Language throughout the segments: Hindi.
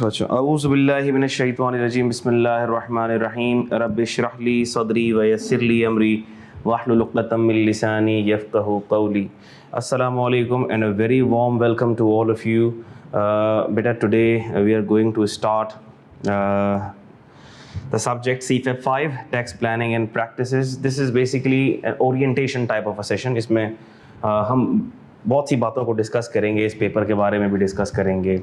अच्छा अऊज़ु बिल्लाहि मिनश शैतानिर रजीम बिस्मिल्लाहिर रहमानिर रहीम रब्बि इश्रह ली सदरी व यस्सिर ली अमरी वाहलुल उक़दतम मिन लिसानी यफ़क़हू क़ौली। अस्सलामु अलैकुम and a very warm welcome to all of you. Beta, today we are going to start the subject CFEP 5 tax planning and practices. This is basically an orientation type of a session. इसमें हम बहुत सी बातों को डिस्कस करेंगे, इस पेपर के बारे में भी डिस्कस करेंगे,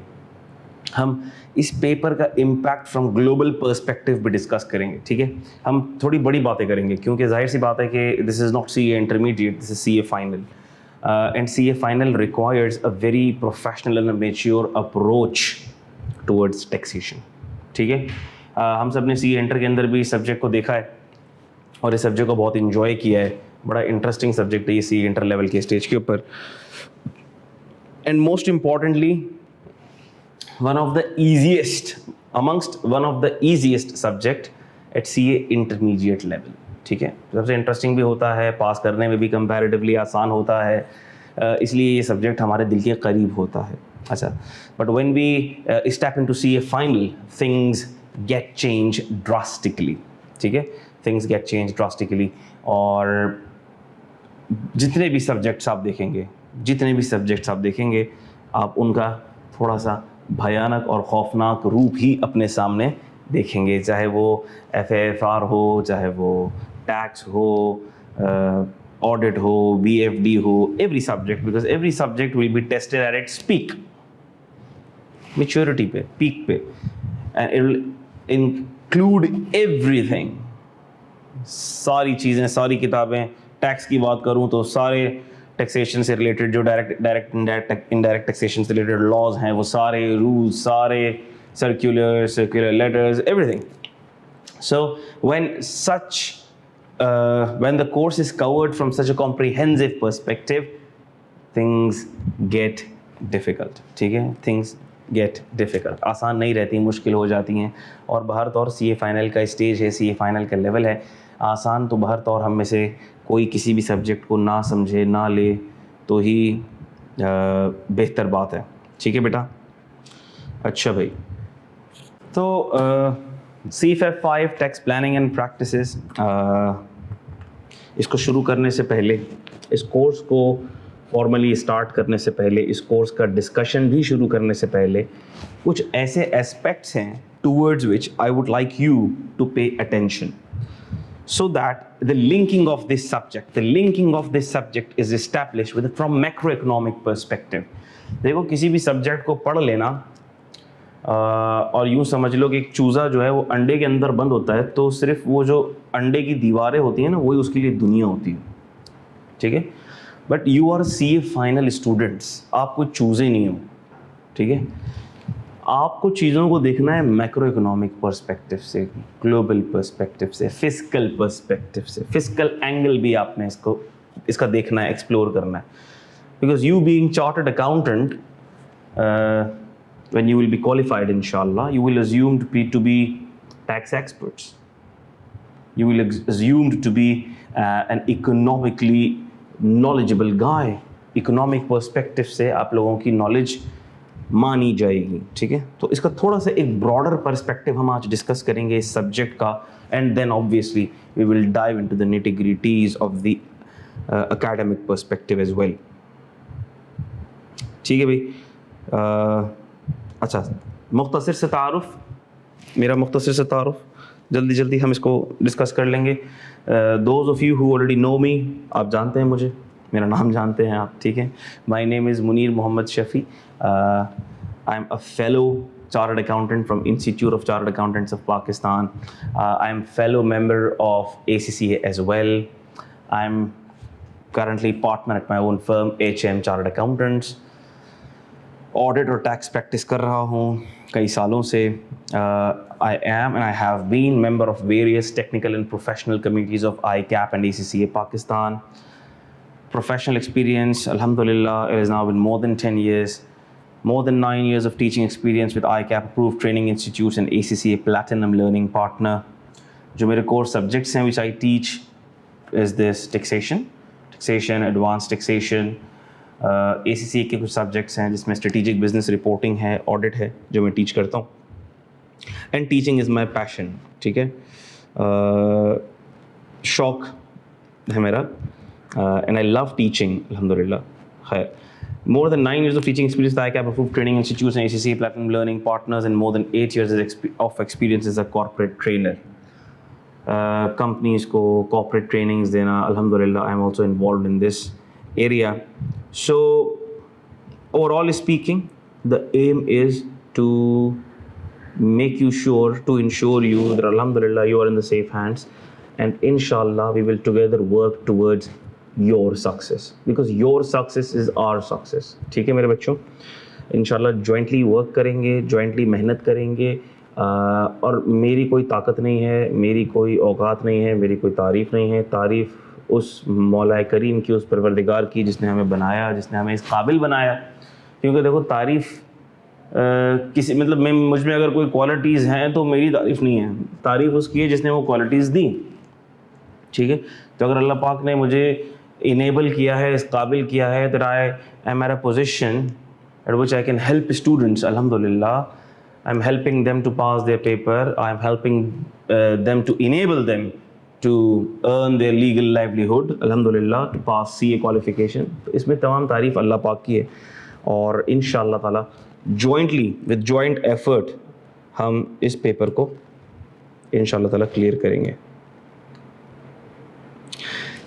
हम इस पेपर का इम्पैक्ट फ्रॉम ग्लोबल पर्सपेक्टिव भी डिस्कस करेंगे। ठीक है, हम थोड़ी बड़ी बातें करेंगे क्योंकि जाहिर सी बात है कि this is not CA intermediate, this is CA final and CA final requires a very professional and mature approach towards taxation. ठीक है, हम सब ने CA इंटर के अंदर भी इस सब्जेक्ट को देखा है और इस सब्जेक्ट को बहुत इंजॉय किया है। बड़ा इंटरेस्टिंग सब्जेक्ट है ये CA इंटर लेवल के स्टेज के ऊपर। And most importantly one of the easiest subject at CA intermediate level। ठीक है, सबसे इंटरेस्टिंग भी होता है, पास करने में भी कंपैरेटिवली आसान होता है, इसलिए ये सब्जेक्ट हमारे दिल के करीब होता है। अच्छा, but when we step into CA final things get change drastically. ठीक है, थिंग्स गेट चेंज ड्रास्टिकली और जितने भी सब्जेक्ट्स आप देखेंगे आप उनका थोड़ा सा भयानक और खौफनाक रूप ही अपने सामने देखेंगे, चाहे वो FAFR हो, चाहे वो टैक्स हो, ऑडिट हो, BFD हो, every subject, because every subject will be tested at its peak, maturity पे, पीक पे, and it will include everything, सारी चीज़ें, सारी किताबें। टैक्स की बात करूँ तो सारे टैक्सेशन से रिलेटेड जो डायरेक्ट इनडायरेक्ट टैक्सेशन से रिलेटेड लॉज हैं, वो सारे रूल्स, सारे circular letters, everything. So when the course is covered from such a comprehensive perspective, things get difficult। ठीक है, things get difficult, आसान नहीं रहती, मुश्किल हो जाती हैं। और बहर तौर CA फाइनल का स्टेज है, CA फाइनल का लेवल है, आसान तो बहर तौर हम में से कोई किसी भी सब्जेक्ट को ना समझे ना ले तो ही बेहतर बात है। ठीक है बेटा। अच्छा भाई, तो CFEP 5 tax planning and practices, इसको शुरू करने से पहले, इस कोर्स को फॉर्मली स्टार्ट करने से पहले, इस कोर्स का डिस्कशन भी शुरू करने से पहले कुछ ऐसे एस्पेक्ट्स हैं towards which I would like you to pay attention, so that the linking of this subject is established from macroeconomic perspective। देखो, किसी भी सब्जेक्ट को पढ़ लेना और यूँ समझ लो कि एक चूज़ा जो है वो अंडे के अंदर बंद होता है, तो सिर्फ वो जो अंडे की दीवारें होती हैं ना, वही उसके लिए दुनिया होती है। ठीक है, but you are CA final students, आप कोई चूज़े नहीं हो। ठीक है, आपको चीज़ों को देखना है मैक्रो इकोनॉमिक पर्सपेक्टिव से, ग्लोबल पर्सपेक्टिव से, फिस्कल पर्सपेक्टिव से, फिस्कल एंगल भी आपने इसका देखना है, एक्सप्लोर करना है। Because you being chartered accountant, when you will be qualified इंशाल्लाह, you will assumed to be tax experts, you will assumed to be an economically knowledgeable guy। Economic perspective से आप लोगों की नॉलेज मानी जाएगी। ठीक है, तो इसका थोड़ा सा एक ब्रॉडर पर्सपेक्टिव हम आज डिस्कस करेंगे इस सब्जेक्ट का, and then obviously we will dive into the nitty-gritties of the academic perspective as well. ठीक है भाई। अच्छा, मुख्तसर से तारुफ, मेरा मुख्तसर से तारुफ, जल्दी हम इसको डिस्कस कर लेंगे। Those of you who already know me, आप जानते हैं मुझे, मेरा नाम जानते हैं आप। ठीक है, my name is Munir Muhammad Shafi. I am a fellow chartered accountant from institute of chartered accountants of Pakistan. I am fellow member of ACCA as well. I am currently partner at my own firm HM Chartered Accountants। Audit और टैक्स प्रैक्टिस कर रहा हूँ कई सालों से। I am and I have been member of various technical and professional committees of ICAP and ACCA Pakistan। Professional experience, alhamdulillah, it has now been more than 10 years, more than 9 years of teaching experience with ICAP approved training institutes and ACCA Platinum Learning Partner। जो मेरे core subjects हैं which I teach is this taxation, advanced taxation, ACCA के कुछ सब्जेक्ट्स हैं जिसमें स्ट्रेटेजिक बिजनेस रिपोर्टिंग है, ऑडिट है, जो मैं टीच करता हूँ। And teaching is my passion, ठीक है, शौक है मेरा, एंड आई लव टीचिंग अल्हम्दुलिल्लाह। खैर, more than 9 years of teaching experience at ICAP approved training institutes and ACC Platinum Learning partners, and more than 8 years of experience as a corporate trainer. Companies को corporate trainings देना, alhamdulillah, I am also involved in this area. So overall speaking, the aim is to make you sure, to ensure you that alhamdulillah you are in the safe hands, and inshallah we will together work towards your success, because your success is our success. ठीक है मेरे बच्चों, इंशाल्लाह जॉइंटली वर्क करेंगे, जॉइंटली मेहनत करेंगे, और मेरी कोई ताकत नहीं है, मेरी कोई औकात नहीं है, मेरी कोई तारीफ़ नहीं है। तारीफ़ उस मौला करीम की, उस परवरदिगार की जिसने हमें बनाया, जिसने हमें इस काबिल बनाया। क्योंकि देखो तारीफ़ किसी मतलब मैं मुझ में अगर कोई क्वालिटीज़ हैं तो मेरी तारीफ़ नहीं है, तारीफ़ उसकी है जिसने वो क्वालिटीज़ दी। ठीक है, तो अगर अल्लाह पाक ने मुझे इनेबल किया है, इस काबिल किया है, that I am at a position at which I can help students, अल्हम्दुलिल्लाह I am helping them to pass their paper, I am helping them to enable them to earn their legal livelihood, अल्हम्दुलिल्लाह, टू पास CA क्वालिफिकेशन। तो इसमें तमाम तारीफ़ अल्लाह पाक की है, और इंशाअल्लाह ताला जॉइंटली विद जॉइंट एफर्ट हम इस पेपर को इंशाअल्लाह ताला क्लियर करेंगे।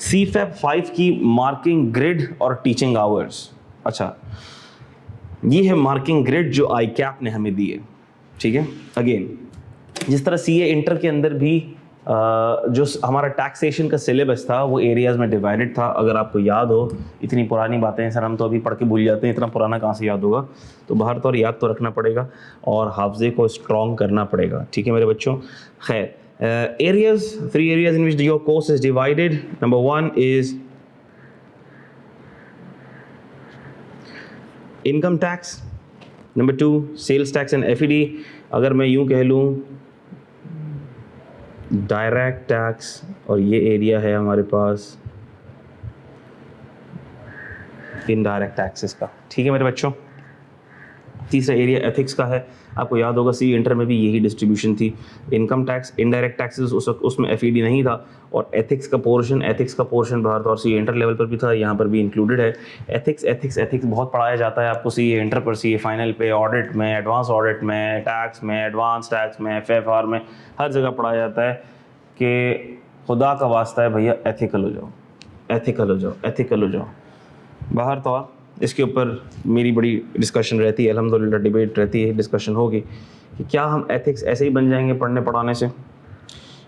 CFAP 5 की मार्किंग ग्रिड और टीचिंग आवर्स। अच्छा, ये है मार्किंग ग्रिड जो ICAP ने हमें दी है। ठीक है, अगेन जिस तरह CA इंटर के अंदर भी जो हमारा टैक्सेशन का सिलेबस था वो एरियाज़ में डिवाइडेड था। अगर आपको याद हो, इतनी पुरानी बातें हैं सर, हम तो अभी पढ़ के भूल जाते हैं, इतना पुराना कहाँ से याद होगा, तो बाहर तो और याद तो रखना पड़ेगा और हाफजे को स्ट्रॉन्ग करना पड़ेगा। ठीक है मेरे बच्चों, खैर areas, 3 areas in which your course is divided. Number 1 is income tax, number 2 sales tax and FED। अगर मैं यूं कह लूं डायरेक्ट टैक्स, और ये एरिया है हमारे पास इनडायरेक्ट टैक्सेस का। ठीक है मेरे बच्चों, तीसरा एरिया एथिक्स का है। आपको याद होगा CA इंटर में भी यही डिस्ट्रीब्यूशन थी, इनकम टैक्स, इनडायरेक्ट टैक्सेस, उसमें FED नहीं था, और एथिक्स का पोर्शन बाहर था, और CA इंटर लेवल पर भी था, यहाँ पर भी इंक्लूडेड है। एथिक्स बहुत पढ़ाया जाता है आपको CA इंटर पर, CA फाइनल पे, ऑडिट में, एडवांस ऑडिट में, टैक्स में, एडवांस टैक्स में, FFR में, हर जगह पढ़ाया जाता है कि खुदा का वास्ता है भैया एथिकल हो जाओ, एथिकल हो जाओ, एथिकल हो जाओ। बाहर तो इसके ऊपर मेरी बड़ी डिस्कशन रहती है, अल्हम्दुलिल्लाह डिबेट रहती है, डिस्कशन होगी कि क्या हम एथिक्स ऐसे ही बन जाएंगे पढ़ने पढ़ाने से,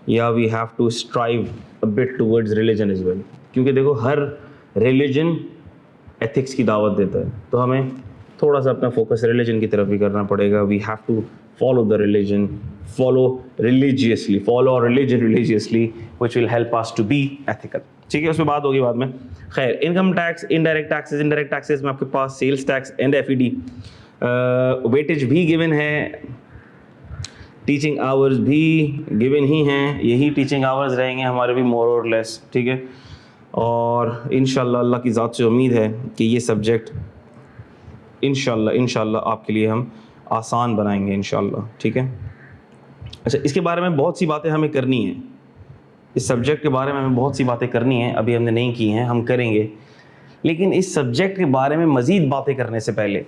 या we have to strive a bit towards religion as well. क्योंकि देखो हर रिलीजन एथिक्स की दावत देता है, तो हमें थोड़ा सा अपना फोकस रिलीजन की तरफ भी करना पड़ेगा। We have to follow the religion, follow religion religiously, which will help us to be ethical. ठीक है, उसमें बात होगी बाद में। खैर, इनकम टैक्स, इनडायरेक्ट टैक्सेस में आपके पास sales tax and FED, weightage भी गिवन है, टीचिंग आवर्स भी गिवन ही हैं, यही टीचिंग आवर्स रहेंगे हमारे भी मोर और लेस। ठीक है, और इंशाल्लाह अल्लाह की ज़ात से उम्मीद है कि ये सब्जेक्ट इंशाल्लाह आपके लिए हम आसान बनाएंगे इंशाल्लाह। ठीक है, अच्छा, इसके बारे में बहुत सी बातें हमें करनी है, इस सब्जेक्ट के बारे में हमें बहुत सी बातें करनी है, अभी हमने नहीं की हैं, हम करेंगे। लेकिन इस सब्जेक्ट के बारे में मज़ीद बातें करने से पहले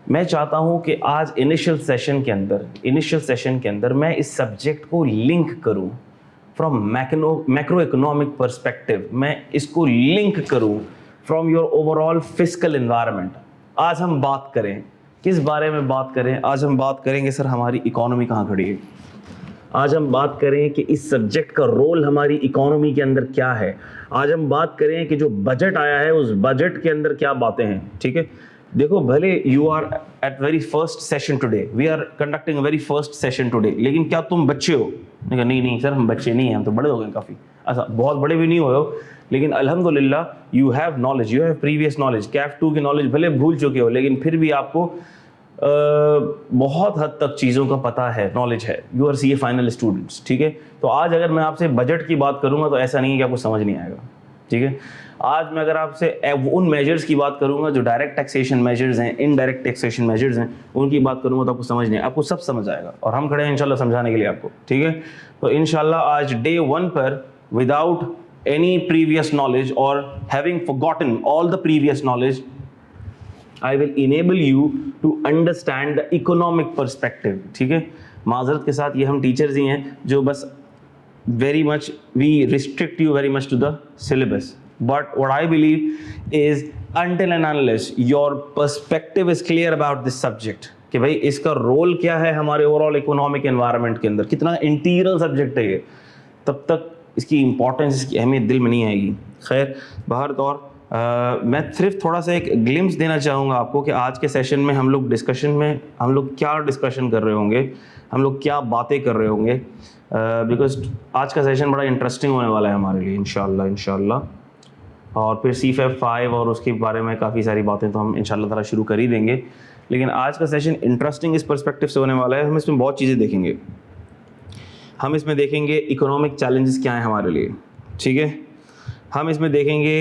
मैं चाहता हूं कि आज इनिशियल सेशन के अंदर मैं इस सब्जेक्ट को लिंक करूं फ्रॉम मैक्रो इकोनॉमिक पर्सपेक्टिव, मैं इसको लिंक करूं from your overall fiscal environment. आज हम बात करें, किस बारे में बात करें? आज हम बात करेंगे सर हमारी इकोनॉमी कहाँ खड़ी है। आज हम बात करें कि इस सब्जेक्ट का रोल हमारी इकोनॉमी के अंदर क्या है। आज हम बात करें कि जो बजट आया है उस बजट के अंदर क्या बातें हैं। ठीक है, देखो भले you are at very first session today, we are conducting very first session today, लेकिन क्या तुम बच्चे हो? नहीं सर हम बच्चे नहीं हैं, हम तो बड़े हो गए काफ़ी। अच्छा, बहुत बड़े भी नहीं हो, लेकिन अल्हम्दुलिल्लाह you have knowledge, you have previous knowledge, CAF 2 की नॉलेज भले भूल चुके हो, लेकिन फिर भी आपको बहुत हद तक चीज़ों का पता है, नॉलेज है। You are CA final students. ठीक है, तो आज अगर मैं आपसे बजट की बात करूंगा तो ऐसा नहीं है कि आपको समझ नहीं आएगा। ठीक है, आज मैं अगर आपसे उन मेजर्स की बात करूंगा जो डायरेक्ट टैक्सेशन मेजर्स हैं, इनडायरेक्ट टैक्सेशन मेजर्स हैं, उनकी बात करूंगा तो आपको समझ नहीं, आपको सब समझ आएगा और हम खड़े हैं इंशाल्लाह समझाने के लिए आपको, ठीक है। तो इंशाल्लाह आज डे 1 पर विदाउट एनी प्रीवियस नॉलेज और having forgotten all the previous knowledge, I will enable you to understand the economic perspective, ठीक है। माजरत के साथ ये हम टीचर्स ही हैं जो बस very much we restrict you very much to the syllabus, but what I believe is until and unless your perspective is clear about this subject कि भाई इसका रोल क्या है हमारे ओवरऑल इकोनॉमिक एनवायरनमेंट के अंदर, कितना इंटीग्रल सब्जेक्ट है ये, तब तक इसकी इंपॉर्टेंस, इसकी अहमियत दिल में नहीं आएगी। खैर बाहर तौर मैं सिर्फ थोड़ा सा एक ग्लिम्स देना चाहूँगा आपको कि आज के सेशन में हम लोग क्या डिस्कशन कर रहे होंगे, हम लोग क्या बातें कर रहे होंगे, बिकॉज आज का सेशन बड़ा इंटरेस्टिंग होने वाला है हमारे लिए इंशाल्लाह। और फिर CFAP 5 और उसके बारे में काफ़ी सारी बातें तो हम इंशाल्लाह ताला शुरू कर ही देंगे, लेकिन आज का सेशन इंटरेस्टिंग इस पर्सपेक्टिव से होने वाला है। हम इसमें बहुत चीज़ें देखेंगे, हम इसमें देखेंगे इकोनॉमिक चैलेंजेस क्या हैं हमारे लिए, ठीक है। हम इसमें देखेंगे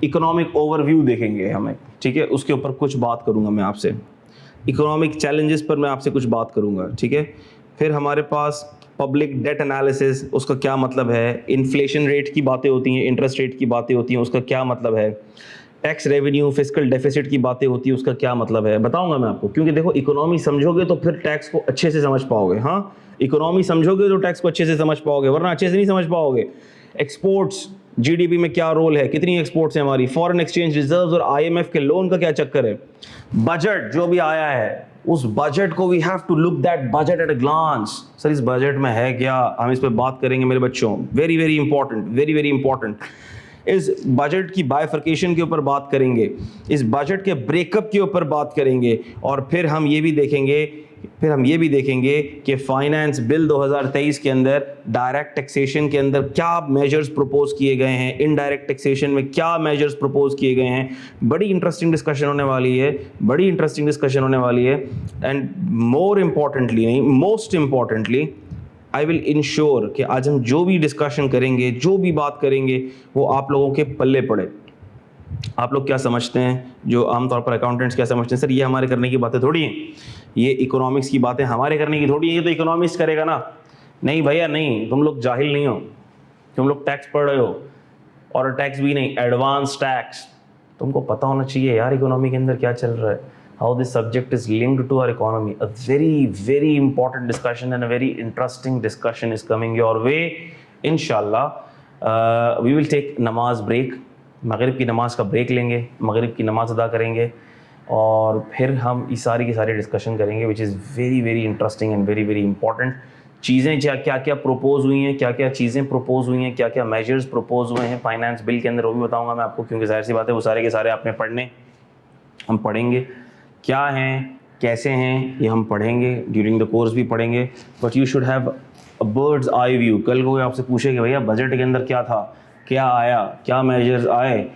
इकोनॉमिक ओवरव्यू देखेंगे हमें, ठीक है। उसके ऊपर कुछ बात करूंगा मैं आपसे, इकोनॉमिक चैलेंजेस पर मैं आपसे कुछ बात करूंगा, ठीक है। फिर हमारे पास पब्लिक डेट एनालिसिस, उसका क्या मतलब है, इन्फ्लेशन रेट की बातें होती हैं, इंटरेस्ट रेट की बातें होती हैं, उसका क्या मतलब है, टैक्स रेवेन्यू, फिस्कल डेफिसिट की बातें होती है, उसका क्या मतलब है, बताऊंगा मैं आपको। क्योंकि देखो इकोनॉमी समझोगे तो फिर टैक्स को अच्छे से समझ पाओगे। हाँ, इकोनॉमी समझोगे तो टैक्स को अच्छे से समझ पाओगे, वरना अच्छे से नहीं समझ पाओगे। एक्सपोर्ट्स, जीडीपी में क्या रोल है, कितनी एक्सपोर्ट्स है हमारी, फॉरेन एक्सचेंज रिजर्व्स और IMF के लोन का क्या चक्कर है, बजट जो भी आया है उस बजट को we have to look that budget at a glance. Sir इस बजट में है क्या, हम इस पे बात करेंगे मेरे बच्चों, very very important, very very important. इस बजट की बाइफर्केशन के ऊपर बात करेंगे, इस बजट के ब्रेकअप के ऊपर बात करेंगे, और फिर हम ये भी देखेंगे कि फाइनेंस बिल 2023 के अंदर डायरेक्ट टैक्सेशन के अंदर क्या मेजर्स प्रपोज किए गए हैं, इनडायरेक्ट टैक्सेशन में क्या मेजर्स प्रपोज किए गए हैं। बड़ी इंटरेस्टिंग डिस्कशन होने वाली है, and most importantly I will ensure कि आज हम जो भी डिस्कशन करेंगे, जो भी बात करेंगे, वो आप लोगों के पल्ले पड़े। आप लोग क्या समझते हैं, जो आमतौर पर अकाउंटेंट्स क्या समझते हैं, सर ये हमारे करने की बातें थोड़ी हैं, ये इकोनॉमिक्स की बातें हमारे करने की थोड़ी है, ये तो इकोनॉमिक्स करेगा ना। नहीं भैया नहीं, तुम लोग जाहिल नहीं हो, तुम लोग टैक्स पढ़ रहे हो, और टैक्स भी नहीं, एडवांस टैक्स। तुमको पता होना चाहिए यार इकोनॉमी के अंदर क्या चल रहा है, how this subject is linked to our economy. A very very important discussion and a very interesting discussion is coming your way इंशाल्लाह। वी विल टेक नमाज ब्रेक, मगरिब की नमाज का ब्रेक लेंगे, मगरिब की नमाज अदा करेंगे, और फिर हम इस सारी की सारी डिस्कशन करेंगे, which is very very interesting and very very important. चीज़ें क्या क्या प्रोपोज हुई हैं, क्या क्या चीज़ें प्रोपोज हुई हैं, क्या क्या मेजर्स प्रोपोज हुए हैं फाइनेंस बिल के अंदर, वो भी बताऊंगा मैं आपको, क्योंकि जाहिर सी बात है वो सारे के सारे आपने पढ़ने, हम पढ़ेंगे क्या हैं कैसे हैं, ये हम पढ़ेंगे, ड्यूरिंग द कोर्स भी पढ़ेंगे। But you should have a bird's eye view. कल को आपसे पूछे कि भैया बजट के अंदर क्या था, क्या आया, क्या मेजर्स आए,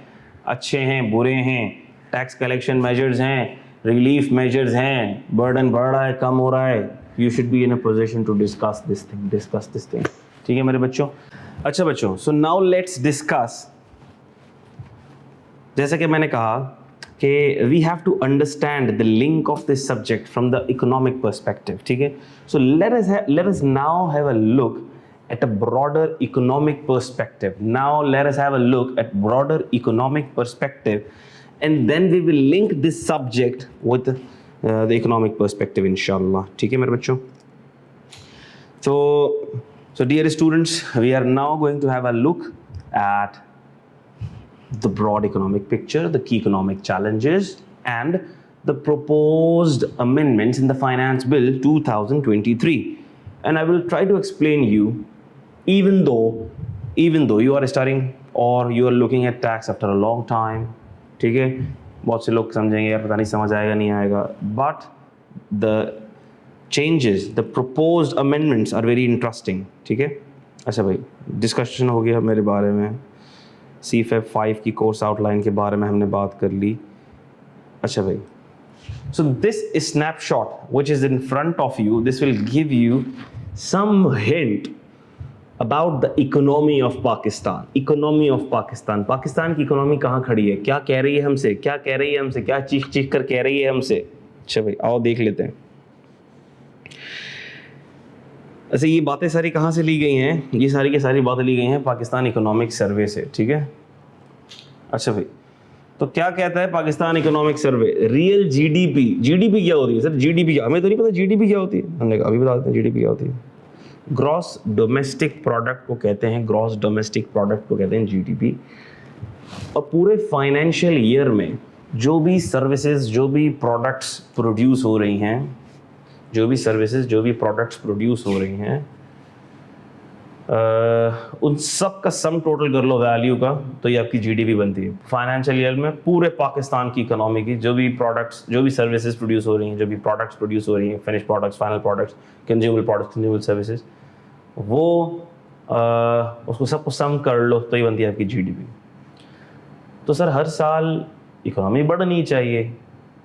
अच्छे हैं बुरे हैं, टैक्स कलेक्शन मेजर्स हैं, रिलीफ मेजर्स हैं, बर्डन बढ़ रहा है कम हो रहा है, you should be in a position to discuss this thing. ठीक है मेरे बच्चों। अच्छा बच्चों, सो नाउ लेट्स डिस्कस, जैसा कि मैंने कहा कि we have to understand the link of this subject from the economic perspective. ठीक है, so let us now have a look at a broader economic perspective. Now let us have a look at broader economic perspective, and then we will link this subject with the economic perspective inshallah. ठीक है मेरे बच्चों। So dear students, we are now going to have a look at the broad economic picture, the key economic challenges, and the proposed amendments in the Finance Bill 2023. And I will try to explain you, even though you are studying or you are looking at tax after a long time, ठीक है, बहुत से लोग समझेंगे यार पता नहीं समझ आएगा नहीं आएगा, but the changes, the proposed amendments are very interesting. ठीक है। अच्छा भाई, डिस्कशन हो गया मेरे बारे में, CFAP 5 की कोर्स आउटलाइन के बारे में हमने बात कर ली। अच्छा भाई, so this snapshot which is in front of you, this will give you some hint about the economy of Pakistan. Economy of Pakistan, Pakistan की इकोनॉमी कहाँ खड़ी है, क्या कह रही है हमसे, क्या कह रही है हमसे, क्या चीख चीख कर कह रही है हमसे। अच्छा भाई आओ देख लेते हैं। अच्छा ये बातें सारी कहाँ से ली गई हैं, ये सारी की सारी बातें ली गई हैं पाकिस्तान इकोनॉमिक सर्वे से, ठीक है। अच्छा भाई तो क्या कहता है Pakistan economic survey, real GDP, GDP क्या होती है सर, जीडीपी क्या, हमें तो नहीं पता जीडीपी क्या होती है, हमने कहा अभी बता देते हैं जीडीपी क्या होती है। ग्रॉस डोमेस्टिक प्रोडक्ट को कहते हैं, ग्रॉस डोमेस्टिक प्रोडक्ट को कहते हैं जीडीपी। और पूरे फाइनेंशियल ईयर में जो भी सर्विसेज, जो भी प्रोडक्ट्स प्रोड्यूस हो रही हैं, जो भी सर्विसेज, जो भी प्रोडक्ट्स प्रोड्यूस हो रही हैं, उन सब का सम टोटल कर लो वैल्यू का, तो ये आपकी जीडीपी बनती है। फाइनेंशियल ईयर में पूरे पाकिस्तान की इकोनॉमी की जो भी प्रोडक्ट्स, जो भी सर्विसेज प्रोड्यूस हो रही हैं, जो भी प्रोडक्ट्स प्रोड्यूस हो रही हैं, finish products, final products, consumable products, consumable services, वो उसको सबको सम कर लो तो ये बनती है आपकी जीडीपी। तो सर हर साल इकोनॉमी बढ़नी चाहिए,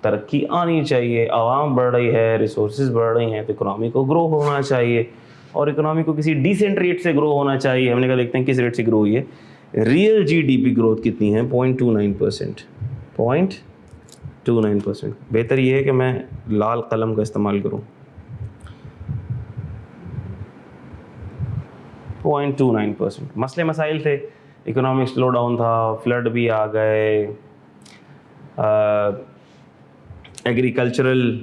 तरक्की आनी चाहिए, आवाम बढ़ रही है, रिसोर्सेज बढ़ रही हैं, तो इकोनॉमी को ग्रो होना चाहिए और इकोनॉमी को किसी डिसेंट रेट से ग्रो होना चाहिए। हमने कहा देखते हैं किस रेट से ग्रो हुई है। रियल जीडीपी ग्रोथ कितनी है, 0.29%, 0.29%। बेहतर ये है कि मैं लाल कलम का इस्तेमाल करूं। 0.29%। मसले मसाइल थे, इकोनॉमिक स्लो डाउन था, फ्लड भी आ गए, एग्रीकल्चरल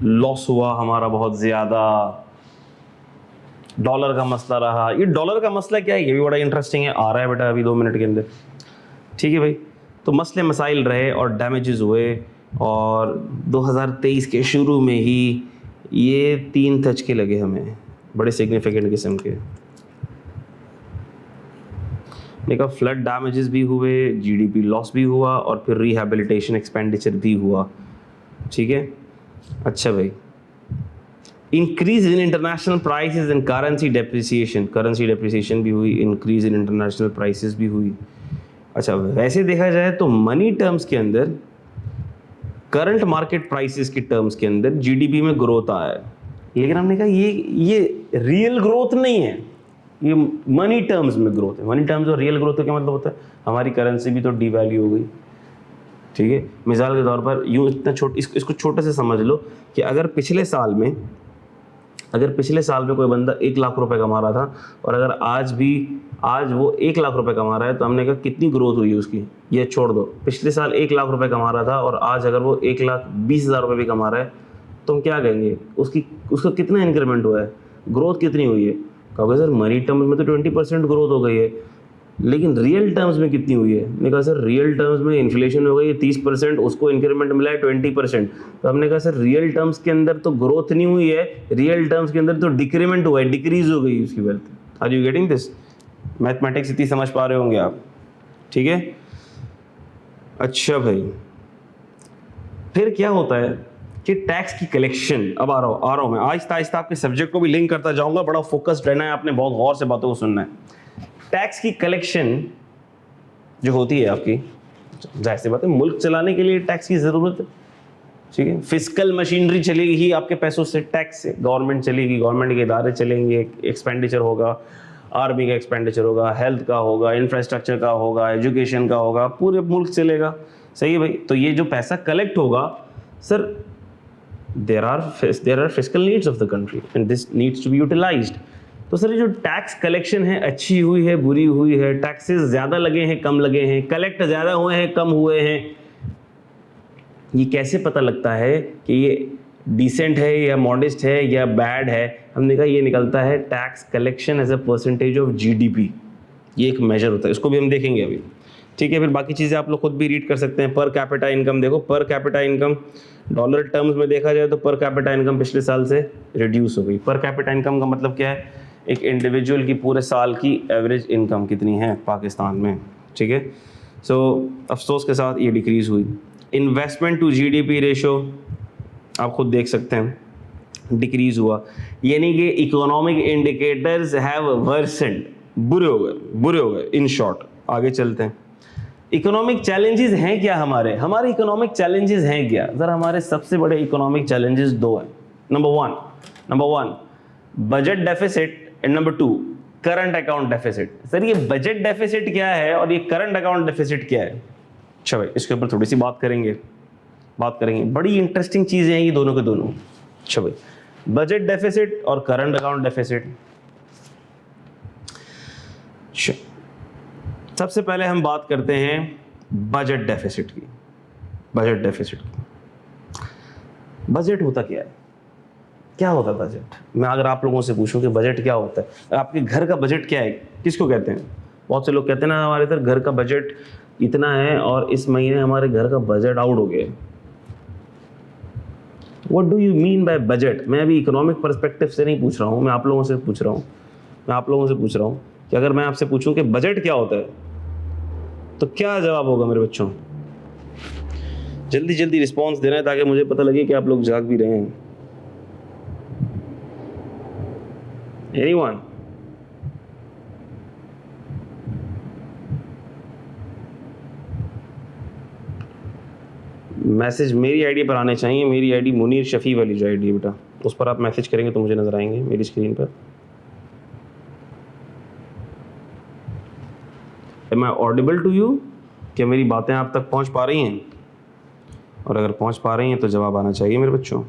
लॉस हुआ हमारा बहुत ज़्यादा, डॉलर का मसला रहा। ये डॉलर का मसला क्या है, ये भी बड़ा इंटरेस्टिंग है, आ रहा है बेटा अभी 2 मिनट के अंदर, ठीक है भाई। तो मसले मसाइल रहे और डैमेजेस हुए, और 2023 के शुरू में ही ये 3 धचके लगे हमें, बड़े सिग्निफिकेंट किस्म के। देखा फ्लड डैमेजेस भी हुए, जीडीपी लॉस भी हुआ, और फिर रिहैबिलिटेशन एक्सपेंडिचर भी हुआ, ठीक है। अच्छा भाई, increase in international prices and currency depreciation, currency depreciation भी हुई, इंक्रीज इन इंटरनेशनल प्राइसेस भी हुई। अच्छा वैसे देखा जाए तो मनी टर्म्स के अंदर, करंट मार्केट प्राइसेस के टर्म्स के अंदर जीडीपी में ग्रोथ आया है, लेकिन हमने कहा ये रियल ग्रोथ नहीं है, ये मनी टर्म्स में ग्रोथ है। मनी टर्म्स और रियल ग्रोथ का क्या मतलब होता है, हमारी करेंसी भी तो डीवैल्यू हो गई, ठीक है। मिसाल के तौर पर यूँ इतना इसको छोटे से समझ लो कि अगर पिछले साल में कोई बंदा 1 लाख रुपए कमा रहा था, और अगर आज वो 1 लाख रुपए कमा रहा है, तो हमने कहा कितनी ग्रोथ हुई है उसकी, ये छोड़ दो। पिछले साल 1 लाख रुपए कमा रहा था और आज अगर वो 1,20,000 रुपये भी कमा रहा है, तो हम क्या कहेंगे उसका कितना इंक्रीमेंट हुआ है, ग्रोथ कितनी हुई है। कहोगे सर मनी टर्म्स में तो 20% ग्रोथ हो गई है, लेकिन रियल टर्म्स में कितनी हुई है। मैंने कहा सर रियल टर्म्स में इन्फ्लेशन हो गई है 30%, उसको इंक्रीमेंट मिला है 20%। तो हमने कहा सर रियल टर्म्स के अंदर तो ग्रोथ नहीं हुई है, रियल टर्म्स के अंदर तो डिक्रीमेंट हुआ है, डिक्रीज हो गई उसकी wealth. Are you getting this? Mathematics इतनी समझ पा रहे होंगे आप, ठीक है। अच्छा भाई, फिर क्या होता है कि टैक्स की कलेक्शन, अब आ रहा हूँ मैं आहिस्ता आहिस्ता आपके सब्जेक्ट को भी लिंक करता जाऊंगा, बड़ा फोकस्ड रहना है आपने, बहुत गौर से बातों को सुनना है। टैक्स की कलेक्शन जो होती है आपकी, जाहिर सी बात है मुल्क चलाने के लिए टैक्स की ज़रूरत है, ठीक है। फिस्कल मशीनरी चलेगी ही आपके पैसों से, टैक्स से गवर्नमेंट चलेगी, गवर्नमेंट के इदारे चलेंगे, एक्सपेंडिचर होगा, आर्मी का एक्सपेंडिचर होगा, हेल्थ का होगा, इंफ्रास्ट्रक्चर का होगा, एजुकेशन का होगा, पूरे मुल्क चलेगा, सही है भाई। तो ये जो पैसा कलेक्ट होगा sir, there are fiscal needs of the country and this needs to be utilized। तो सर ये जो टैक्स कलेक्शन है, अच्छी हुई है, बुरी हुई है, टैक्सेस ज़्यादा लगे हैं, कम लगे हैं, कलेक्ट ज़्यादा हुए हैं, कम हुए हैं, ये कैसे पता लगता है कि ये डिसेंट है या मॉडेस्ट है या बैड है। हमने कहा ये निकलता है tax collection as a percentage of GDP, ये एक मेजर होता है, इसको भी हम देखेंगे अभी, ठीक है। फिर बाकी चीज़ें आप लोग खुद भी रीड कर सकते हैं। पर कैपिटा इनकम देखो, per capita income dollar terms में देखा जाए तो पर कैपिटा इनकम पिछले साल से रिड्यूस हो गई। पर कैपिटा इनकम का मतलब क्या है, एक इंडिविजुअल की पूरे साल की एवरेज इनकम कितनी है पाकिस्तान में, ठीक है। सो अफसोस के साथ ये डिक्रीज़ हुई। इन्वेस्टमेंट टू जीडीपी रेशो आप खुद देख सकते हैं, डिक्रीज़ हुआ, यानी कि इकोनॉमिक इंडिकेटर्स हैव वर्सेंड, बुरे हो गए इन शॉर्ट। आगे चलते हैं। इकोनॉमिक चैलेंजेस हैं क्या हमारे इकोनॉमिक चैलेंजेस हैं क्या। ज़रा हमारे सबसे बड़े इकोनॉमिक चैलेंजेस 2 हैं। Number one budget deficit and number 2 current account deficit. Sir ये बजट डेफिसिट क्या है और ये करंट अकाउंट डेफिसिट क्या है? अच्छा भाई इसके ऊपर थोड़ी सी बात करेंगे। बड़ी इंटरेस्टिंग चीजें हैं ये दोनों के दोनों। अच्छा भाई बजट डेफिसिट और करंट अकाउंट डेफिसिट। सबसे पहले हम बात करते हैं बजट डेफिसिट की। बजट होता क्या है? क्या होता है बजट? मैं अगर आप लोगों से पूछूं कि बजट क्या होता है, आपके घर का बजट क्या है, किसको कहते हैं? बहुत से लोग कहते हैं ना हमारे इधर घर का बजट इतना है और इस महीने हमारे घर का बजट आउट हो गया। What do you mean by budget? मैं अभी इकोनॉमिक पर्सपेक्टिव से नहीं पूछ रहा हूँ, मैं आप लोगों से पूछ रहा हूँ कि अगर मैं आपसे पूछूं कि बजट क्या होता है तो क्या जवाब होगा मेरे बच्चों? जल्दी जल्दी रिस्पॉन्स देना है ताकि मुझे पता लगे कि आप लोग जाग भी रहे हैं। Anyone? मैसेज मेरी आईडी पर आने चाहिए। मेरी आईडी मुनीर शफी वाली जो आईडी है बेटा, उस पर आप मैसेज करेंगे तो मुझे नजर आएंगे मेरी स्क्रीन पर। Am I audible to you? क्या मेरी बातें आप तक पहुंच पा रही हैं? और अगर पहुंच पा रही हैं तो जवाब आना चाहिए मेरे बच्चों।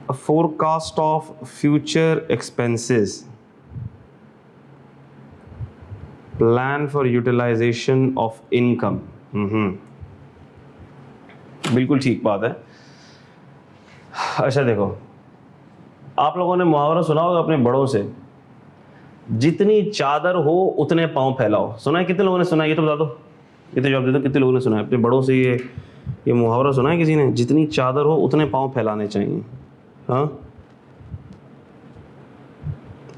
A forecast of future expenses, plan for utilization of income। बिल्कुल ठीक बात है। अच्छा देखो, आप लोगों ने मुहावरा सुना होगा अपने बड़ों से, जितनी चादर हो उतने पांव फैलाओ। सुना है? कितने लोगों ने सुना है? ये तो बता दो, ये तो जवाब दे दो, कितने लोगों ने सुना है अपने बड़ों से ये मुहावरा सुना है किसी ने? जितनी चादर हो उतने पांव फैलाने चाहिए। हाँ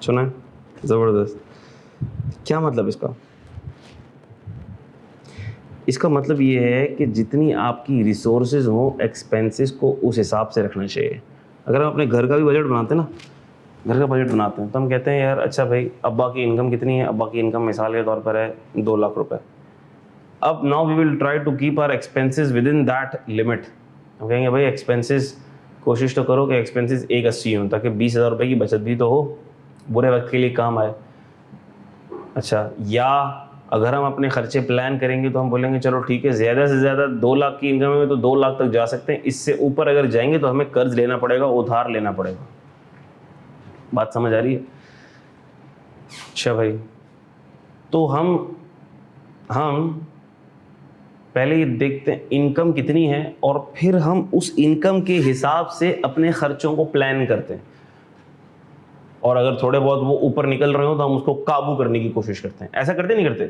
सुना है? जबरदस्त। क्या मतलब इसका मतलब ये है कि जितनी आपकी रिसोर्सेज हो एक्सपेंसेस को उस हिसाब से रखना चाहिए। अगर हम अपने घर का भी बजट बनाते हैं ना, तो हम कहते हैं यार अच्छा भाई अब्बा की इनकम कितनी है? अब्बा की इनकम मिसाल के तौर पर है 2 लाख रुपए। अब now we will try to keep our expenses within that limit. हम कहेंगे भाई एक्सपेंसेस कोशिश तो करो कि एक्सपेंसेस 180 हो ताकि 20,000 रुपये की बचत भी तो हो, बुरे वक्त के लिए काम आए। अच्छा, या अगर हम अपने खर्चे प्लान करेंगे तो हम बोलेंगे चलो ठीक है ज़्यादा से ज़्यादा 2 लाख की इनकम है तो 2 लाख तक जा सकते हैं, इससे ऊपर अगर जाएंगे तो हमें कर्ज लेना पड़ेगा, उधार लेना पड़ेगा। बात समझ आ रही है? अच्छा भाई, तो हम पहले ये देखते हैं इनकम कितनी है और फिर हम उस इनकम के हिसाब से अपने खर्चों को प्लान करते हैं। और अगर थोड़े बहुत वो ऊपर निकल रहे हो तो हम उसको काबू करने की कोशिश करते हैं। ऐसा करते नहीं करते?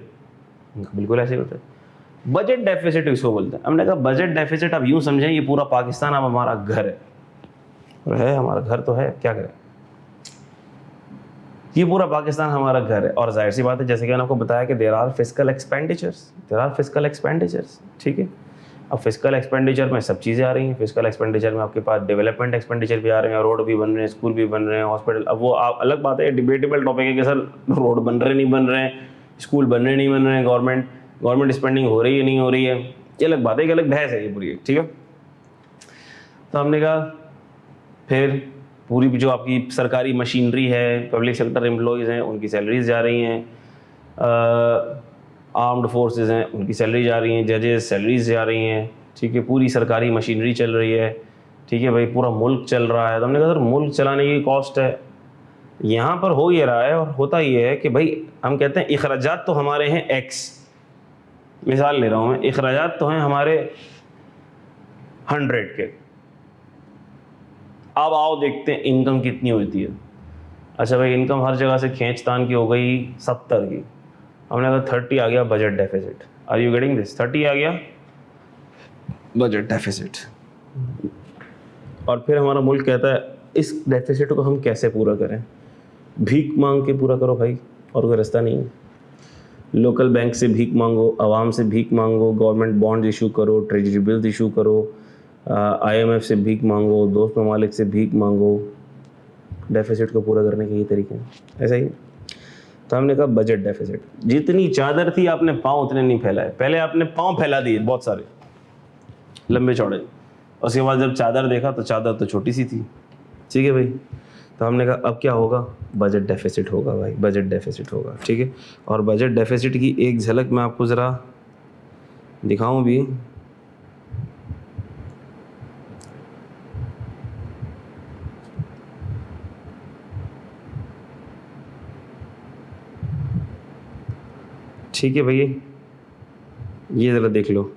बिल्कुल ऐसे करते हैं। बजट डेफिसिट इसको बोलते हैं। हमने कहा बजट डेफिसिट आप यूं समझें ये पूरा पाकिस्तान अब हमारा घर है, और है हमारा घर तो है, क्या करें, ये पूरा पाकिस्तान हमारा घर है। और जाहिर सी बात है जैसे कि मैंने आपको बताया कि देयर आर फिस्कल एक्सपेंडिचर्स, ठीक है। अब फिस्कल एक्सपेंडिचर में सब चीज़ें आ रही हैं। फिस्कल एक्सपेंडिचर में आपके पास डेवलपमेंट एक्सपेंडिचर भी आ रहे हैं, रोड भी बन रहे हैं, स्कूल भी बन रहे हैं, हॉस्पिटल। अब वो अलग बात है, डिबेटेबल टॉपिक है कि सर रोड बन रहे नहीं बन रहे हैं, स्कूल बन रहे नहीं बन रहे हैं, गवर्नमेंट स्पेंडिंग हो रही है नहीं हो रही है, ये अलग बात है, एक अलग बहस है ये पूरी, ठीक है। तो हमने कहा फिर पूरी जो आपकी सरकारी मशीनरी है, पब्लिक सेक्टर एम्प्लॉयज़ हैं, उनकी सैलरीज जा रही हैं, आर्म्ड फोर्सेस हैं उनकी सैलरी जा रही हैं, जजेस सैलरीज जा रही हैं, ठीक है, पूरी सरकारी मशीनरी चल रही है, ठीक है भाई, पूरा मुल्क चल रहा है। तो हमने कहा सर मुल्क चलाने की कॉस्ट है, यहाँ पर हो ये रहा है और होता ये है कि भाई हम कहते हैं अखराजात तो हमारे हैं एक्स, मिसाल ले रहा हूँ मैं, अखराजात तो हैं हमारे 100 के। अब आओ देखते हैं इनकम कितनी होती है। अच्छा भाई इनकम हर जगह से खींचतान की हो गई 70 की, हमने कहा 30 आ गया budget deficit. Are you getting this? 30 आ गया बजट डेफिसिट। और फिर हमारा मुल्क कहता है इस डेफिसिट को हम कैसे पूरा करें? भीख मांग के पूरा करो भाई, और कोई रास्ता नहीं है। लोकल बैंक से भीख मांगो, आवाम से भीख मांगो, गवर्नमेंट बॉन्ड इशू करो, ट्रेजरी बिल्स इशू करो, IMF से भीख मांगो, दोस्त ममालिक से भीख मांगो। डेफिसिट को पूरा करने के ये तरीके हैं, ऐसा ही। तो हमने कहा बजट डेफिसिट, जितनी चादर थी आपने पाँव उतने नहीं फैलाए। पहले आपने पाँव फैला दिए बहुत सारे लंबे चौड़े, उसके बाद जब चादर देखा तो चादर तो छोटी सी थी, ठीक है भाई। तो हमने कहा अब क्या होगा, बजट डेफिसिट होगा भाई, बजट डेफिसिट होगा, ठीक है। और बजट डेफिसिट की एक झलक मैं आपको ज़रा दिखाऊं भी। ठीक है भैया, ये ज़रा देख लो,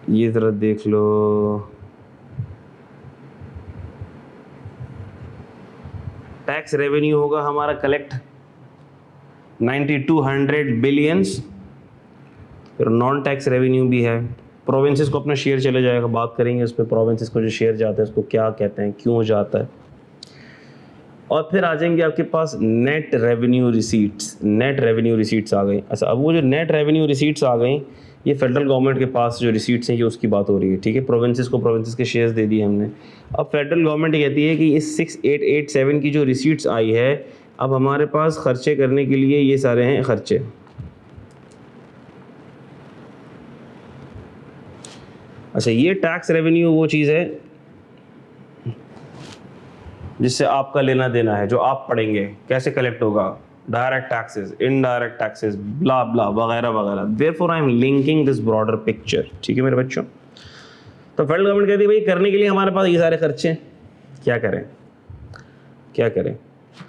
ये ज़रा देख लो। टैक्स रेवेन्यू होगा हमारा कलेक्ट 9200 बिलियंस। फिर नॉन टैक्स रेवेन्यू भी है। प्रोविंसेस को अपना शेयर चले जाएगा, बात करेंगे उस पर, प्रोविंसेस को जो शेयर जाता है उसको क्या कहते हैं, क्यों जाता है। और फिर आ जाएंगे आपके पास net revenue receipts. Net revenue receipts आ गई। अच्छा, अब वो जो नेट रेवेन्यू रिसीट्स आ गई, ये फेडरल गवर्नमेंट के पास जो रिसीट्स हैं, ये उसकी बात हो रही है, ठीक है। प्रोविंसेस को प्रोविंसेस के शेयर्स दे दिए हमने। अब फेडरल गवर्नमेंट कहती है कि इस 6887 की जो रिसीट्स आई है, अब हमारे पास खर्चे करने के लिए ये सारे हैं खर्चे। अच्छा, ये टैक्स रेवेन्यू वो चीज़ है जिससे आपका लेना देना है, जो आप पढ़ेंगे कैसे कलेक्ट होगा, डायरेक्ट टैक्सेस, इनडायरेक्ट टैक्सेस, ब्ला ब्ला वगैरह वगैरह। Therefore I am linking this broader picture, ठीक है मेरे बच्चों। तो फेडरल गवर्नमेंट कहती है भाई करने के लिए हमारे पास ये सारे खर्चे हैं, क्या करें, क्या करें।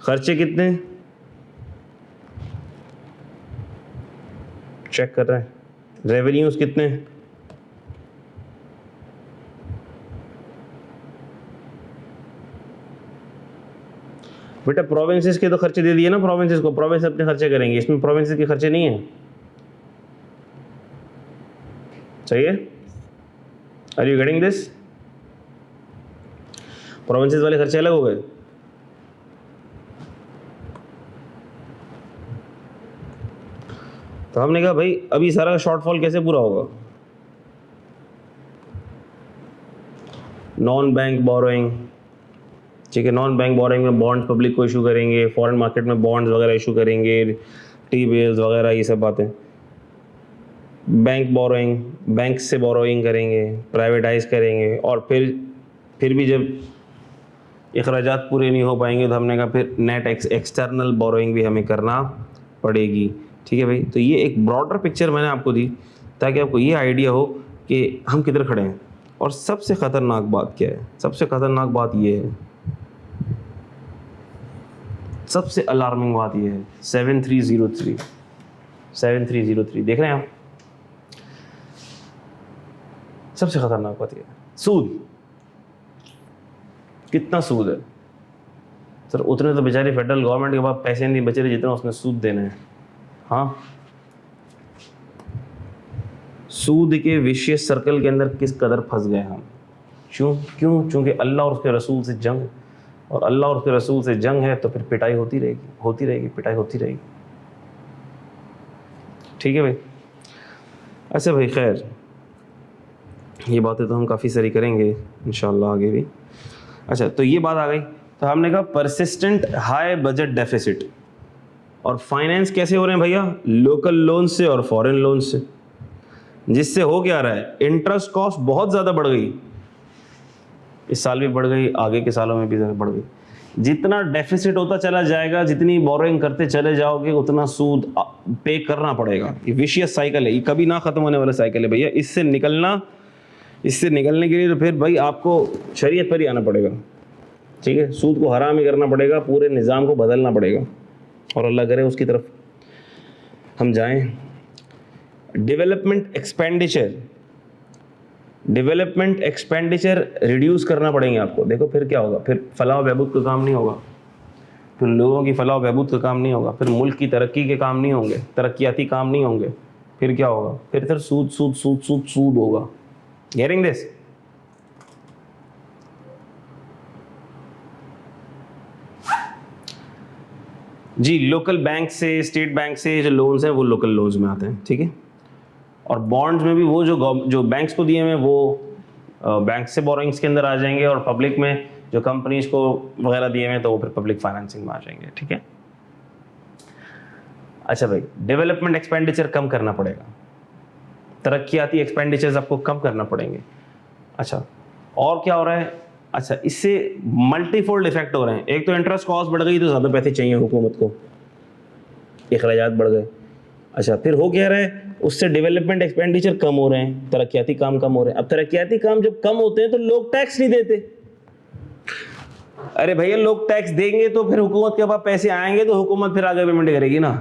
खर्चे कितने चेक कर रहे हैं, रेवेन्यूज कितने, बेटा प्रोविंसेस के तो खर्चे दे दिए ना, प्रोविंसेस को, प्रोविंस अपने खर्चे करेंगे, इसमें प्रोविंसेस के खर्चे नहीं है। सही है, are you getting this? Provinces वाले खर्चे अलग हो गए। तो हमने कहा भाई अभी सारा शॉर्टफॉल कैसे पूरा होगा। नॉन बैंक बोरोइंग, ठीक है। नॉन बैंक बोरोइंग में बॉन्ड्स पब्लिक को इशू करेंगे, फॉरेन मार्केट में बॉन्ड्स वगैरह इशू करेंगे, टी बिल्स वगैरह, ये सब बातें। बैंक बोरोइंग, बैंक से बोरोइंग करेंगे, प्राइवेटाइज करेंगे, और फिर भी जब अखराजात पूरे नहीं हो पाएंगे तो हमने कहा फिर नेट एक्सटर्नल बोरोइंग भी हमें करना पड़ेगी, ठीक है भाई। तो ये एक ब्रॉडर पिक्चर मैंने आपको दी ताकि आपको ये आइडिया हो कि हम किधर खड़े हैं। और सबसे ख़तरनाक बात क्या है, सबसे ख़तरनाक बात ये है, सबसे अलार्मिंग बात ये है, 7303 देख रहे हैं आप। सबसे खतरनाक बात ये है, सूद। कितना सूद है सर? उतने तो बेचारे फेडरल गवर्नमेंट के पास पैसे नहीं बचे जितना उसने सूद देने हैं। हाँ, सूद के विशेष सर्कल के अंदर किस कदर फंस गए हम। क्यों? चूंकि अल्लाह और उसके रसूल से जंग, और अल्लाह और उसके रसूल से जंग है तो फिर पिटाई होती रहेगी, पिटाई होती रहेगी, ठीक है भाई। अच्छा भाई, खैर ये बातें तो हम काफ़ी सारी करेंगे इंशाल्लाह आगे भी। अच्छा, तो ये बात आ गई। तो हमने कहा परसिस्टेंट हाई बजट डेफिसिट। और फाइनेंस कैसे हो रहे हैं भैया? लोकल लोन से और फॉरेन लोन से। जिससे हो क्या रहा है, इंटरेस्ट कॉस्ट बहुत ज़्यादा बढ़ गई, इस साल भी बढ़ गई, आगे के सालों में भी बढ़ गई। जितना डेफिसिट होता चला जाएगा, जितनी बोरोइंग करते चले जाओगे, उतना सूद पे करना पड़ेगा। ये विशियस साइकिल है, ये कभी ना ख़त्म होने वाला साइकिल है भैया। इससे निकलने के लिए तो फिर भाई आपको शरीयत पर ही आना पड़ेगा, ठीक है। सूद को हराम ही करना पड़ेगा, पूरे निज़ाम को बदलना पड़ेगा, और अल्लाह करे उसकी तरफ हम जाएं। डेवलपमेंट एक्सपेंडिचर रिड्यूस करना पड़ेंगे आपको। देखो फिर क्या होगा, फिर फलाह बहबूद का काम नहीं होगा, फिर लोगों की फलाह बहबूद का काम नहीं होगा, फिर मुल्क की तरक्की के काम नहीं होंगे, तरक्याती काम नहीं होंगे। फिर क्या होगा, फिर सूद होगा। Getting this? जी, लोकल बैंक से, स्टेट बैंक से जो लोन्स हैं वो लोकल लोन्स में आते हैं, ठीक है। और बॉन्ड्स में भी वो जो बैंक्स को दिए हैं वो बैंक से बोरोइंग्स के अंदर आ जाएंगे, और पब्लिक में जो कंपनीज को वगैरह दिए हैं तो वो फिर पब्लिक फाइनेंसिंग में आ जाएंगे, ठीक है। अच्छा भाई, डेवलपमेंट एक्सपेंडिचर कम करना पड़ेगा, तरक्याती एक्सपेंडिचर्स आपको कम करना पड़ेंगे। अच्छा, और क्या हो रहा है? अच्छा, इससे मल्टीफोल्ड इफेक्ट हो रहे हैं। एक तो इंटरेस्ट कॉस्ट बढ़ गई तो ज़्यादा पैसे चाहिए हुकूमत को, अखराजात बढ़ गए। अच्छा, फिर हो क्या रहा है? उससे डेवलपमेंट एक्सपेंडिचर कम हो रहे हैं, तरक्याती काम कम हो रहे हैं। अब तरक्याती काम जब कम होते हैं तो लोग टैक्स नहीं देते। अरे भैया, लोग टैक्स देंगे तो फिर हुकूमत के पास पैसे आएंगे तो हुकूमत फिर आगे पेमेंट करेगी ना।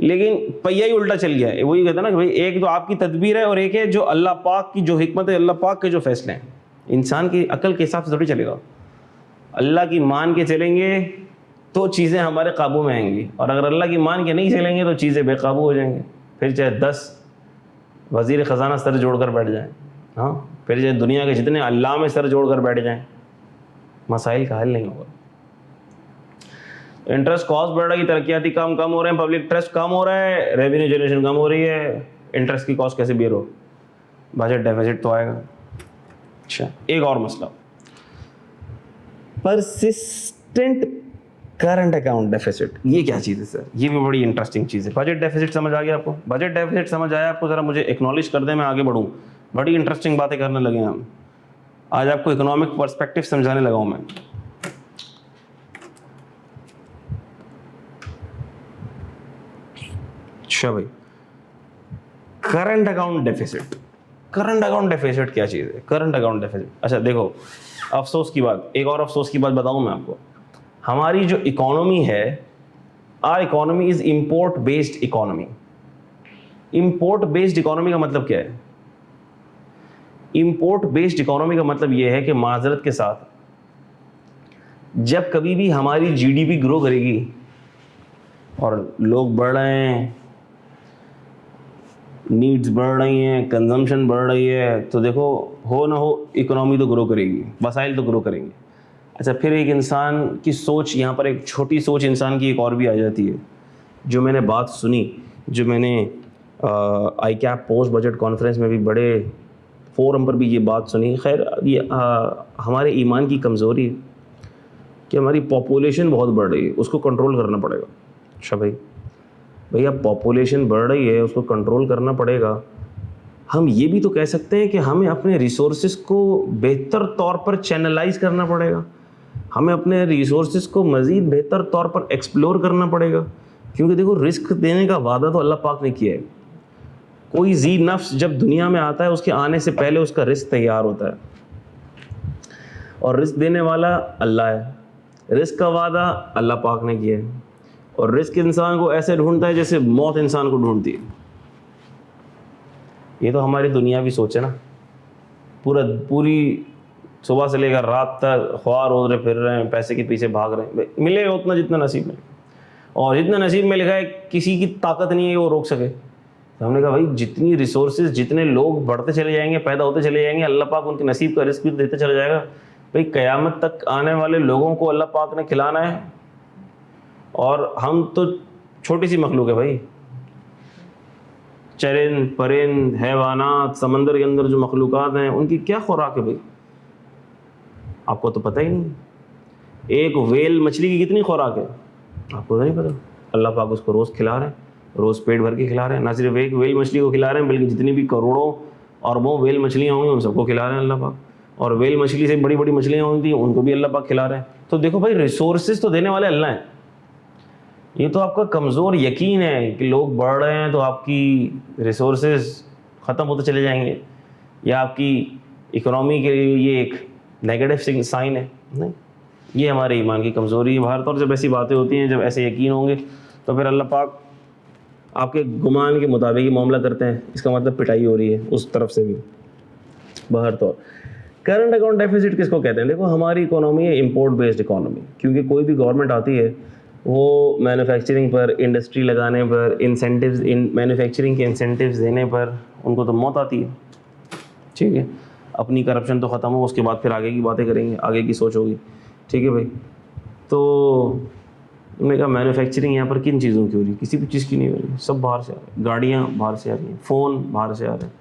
लेकिन पहिया ही उल्टा चल गया है। वही कहता है ना कि भाई, एक तो आपकी तदबीर है और एक है जो अल्लाह पाक की जो हिकमत है, अल्लाह पाक के जो फैसले हैं। इंसान की अकल के हिसाब से थोड़ी चलेगा। अल्लाह की मान के चलेंगे तो चीज़ें हमारे काबू में आएंगी, और अगर अल्लाह की मान के नहीं चलेंगे तो चीज़ें बेकाबू हो जाएंगी। फिर चाहे 10 वज़ीर ख़जाना सर जोड़ कर बैठ जाएँ, हाँ, फिर चाहे दुनिया के जितने अल्लाह में सर जोड़ कर बैठ जाएँ, मसाइल का हल नहीं होगा। इंटरेस्ट कॉस्ट बढ़ रही, तरक्याती काम कम हो रहे हैं, पब्लिक ट्रस्ट कम हो रहा है, रेवेन्यू जनरेशन कम हो रही है, इंटरेस्ट की कॉस्ट कैसे बेयर हो? बजट डेफिसिट तो आएगा। अच्छा, एक और मसला, परसिस्टेंट करंट अकाउंट डेफिसिट। ये क्या चीज़ है सर? ये भी बड़ी इंटरेस्टिंग चीज़ है। बजट डेफिसिट समझ आ गया आपको? बजट डेफिसिट समझ आया आपको? ज़रा मुझे एक्नॉलेज कर दें, मैं आगे बढ़ूँ। बड़ी इंटरेस्टिंग बातें करने लगे हम आज, आपको इकोनॉमिक पर्सपेक्टिव समझाने लगा हूँ मैं। अच्छा भाई, current account deficit. Current account deficit क्या चीज़ है? करंट अकाउंट डेफिसिट, अच्छा देखो, अफसोस की बात, एक और अफसोस की बात बताऊं मैं आपको। हमारी जो इकोनॉमी है, our economy is import based economy. Import based economy का मतलब क्या है? इंपोर्ट बेस्ड इकोनॉमी का मतलब यह है कि माजरत के साथ, जब कभी भी हमारी जीडीपी ग्रो करेगी और लोग बढ़ रहे हैं, नीड्स बढ़ रही हैं, कंजम्पशन बढ़ रही है, तो देखो, हो ना हो इकोनॉमी तो ग्रो करेगी, वसाइल तो ग्रो करेंगे। अच्छा, फिर एक इंसान की सोच, यहाँ पर एक छोटी सोच इंसान की एक और भी आ जाती है, जो मैंने बात सुनी, जो मैंने ICAP पोस्ट बजट कॉन्फ्रेंस में भी बड़े फोरम पर भी ये बात सुनी। खैर, ये हमारे ईमान की कमज़ोरी है कि हमारी पॉपुलेशन बहुत बढ़ रही है, उसको कंट्रोल करना पड़ेगा। अच्छा भाई, भैया पॉपुलेशन बढ़ रही है, उसको कंट्रोल करना पड़ेगा। हम ये भी तो कह सकते हैं कि हमें अपने रिसोर्सेज को बेहतर तौर पर चैनलाइज करना पड़ेगा, हमें अपने रिसोर्सेज को मज़ीद बेहतर तौर पर एक्सप्लोर करना पड़ेगा। क्योंकि देखो, रिस्क देने का वादा तो अल्लाह पाक ने किया है। कोई जी नफ्स जब दुनिया में आता है, उसके आने से पहले उसका रिस्क तैयार होता है, और रिस्क देने वाला अल्लाह है। रिस्क का वादा अल्लाह पाक ने किया है, और रिस्क इंसान को ऐसे ढूंढता है जैसे मौत इंसान को ढूंढती है। ये तो हमारी दुनियावी सोच है ना। पूरी सुबह से लेकर रात तक ख्वार हो रहे, फिर रहे हैं, पैसे के पीछे भाग रहे हैं। मिलेगा उतना जितना नसीब में, और जितना नसीब में लिखा है किसी की ताकत नहीं है कि वो रोक सके। तो हमने कहा भाई, जितनी रिसोर्सेज, जितने लोग बढ़ते चले जाएंगे, पैदा होते चले जाएंगे, अल्लाह पाक उनके नसीब का रिस्क भी देते चला जाएगा। भाई, क़यामत तक आने वाले लोगों को अल्लाह पाक ने खिलाना है, और हम तो छोटी सी मखलूक है भाई। चरिंद, परिंद, हैवानात, समंदर के अंदर जो मखलूक़ात हैं, उनकी क्या खुराक है भाई? आपको तो पता ही नहीं। एक वेल मछली की कितनी खुराक है आपको तो नहीं पता। अल्लाह पाक उसको रोज़ खिला रहे हैं, रोज़ पेट भर के खिला रहे हैं। ना सिर्फ एक वेल मछली को खिला रहे हैं, बल्कि जितनी भी करोड़ों अरबों वेल मछलियाँ होंगी उन सबको खिला रहे हैं अल्लाह पाक। और वेल मछली से बड़ी बड़ी मछलियाँ होती हैं, उनको भी अल्लाह पाक खिला रहे हैं। तो देखो भाई, रिसोर्सेज तो देने वाले अल्लाह हैं। ये तो आपका कमज़ोर यकीन है कि लोग बढ़ रहे हैं तो आपकी रिसोर्सेज ख़त्म होते चले जाएंगे, या आपकी इकोनॉमी के लिए ये एक नेगेटिव साइन है। नहीं, ये हमारे ईमान की कमज़ोरी है। बाहर तौर जब ऐसी बातें होती हैं, जब ऐसे यकीन होंगे, तो फिर अल्लाह पाक आपके गुमान के मुताबिक ही मामला करते हैं। इसका मतलब पिटाई हो रही है उस तरफ से भी बाहर तौर। करंट अकाउंट डेफिसिट किसको कहते हैं? देखो, हमारी इकोनॉमी है इंपोर्ट बेस्ड इकोनॉमी, क्योंकि कोई भी गवर्नमेंट आती है वो मैन्युफैक्चरिंग पर, इंडस्ट्री लगाने पर, इंसेंटिव्स, मैन्युफैक्चरिंग के इंसेंटिव्स देने पर उनको तो मौत आती है। ठीक है, अपनी करप्शन तो ख़त्म हो, उसके बाद फिर आगे की बातें करेंगे, आगे की सोच होगी। ठीक है भाई, तो उन्होंने कहा मैन्युफैक्चरिंग यहाँ पर किन चीज़ों की हो रही है? किसी भी चीज़ की नहीं हो रही, सब बाहर से आ रही है। गाड़ियाँ बाहर से आ रही हैं, फ़ोन बाहर से आ रहे हैं,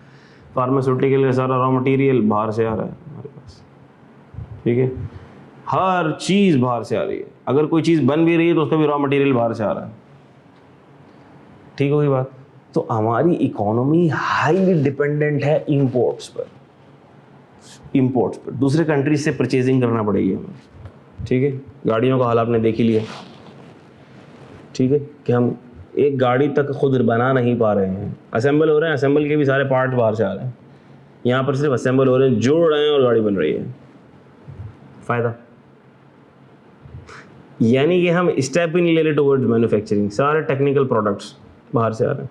फार्मास्यूटिकल का सारा रॉ मटेरियल बाहर से आ रहा है हमारे पास। ठीक है, हर चीज़ बाहर से आ रही है। अगर कोई चीज़ बन भी रही है तो उसका भी रॉ मटेरियल बाहर से आ रहा है। ठीक होगी बात? तो हमारी इकोनॉमी हाईली डिपेंडेंट है इंपोर्ट्स पर। इंपोर्ट्स पर, दूसरे कंट्रीज से परचेजिंग करना पड़ेगी हमें, ठीक है। गाड़ियों का हाल आपने देख ही लिया, ठीक है, कि हम एक गाड़ी तक खुद बना नहीं पा रहे हैं, असेंबल हो रहे हैं, असेंबल के भी सारे पार्ट बाहर से आ रहे हैं, यहाँ पर सिर्फ असेंबल हो रहे हैं, जोड़ रहे हैं और गाड़ी बन रही है। फ़ायदा यानी कि हम स्टेप ही नहीं ले रहे टुवर्ड्स मैन्युफैक्चरिंग, सारे टेक्निकल प्रोडक्ट्स बाहर से आ रहे हैं।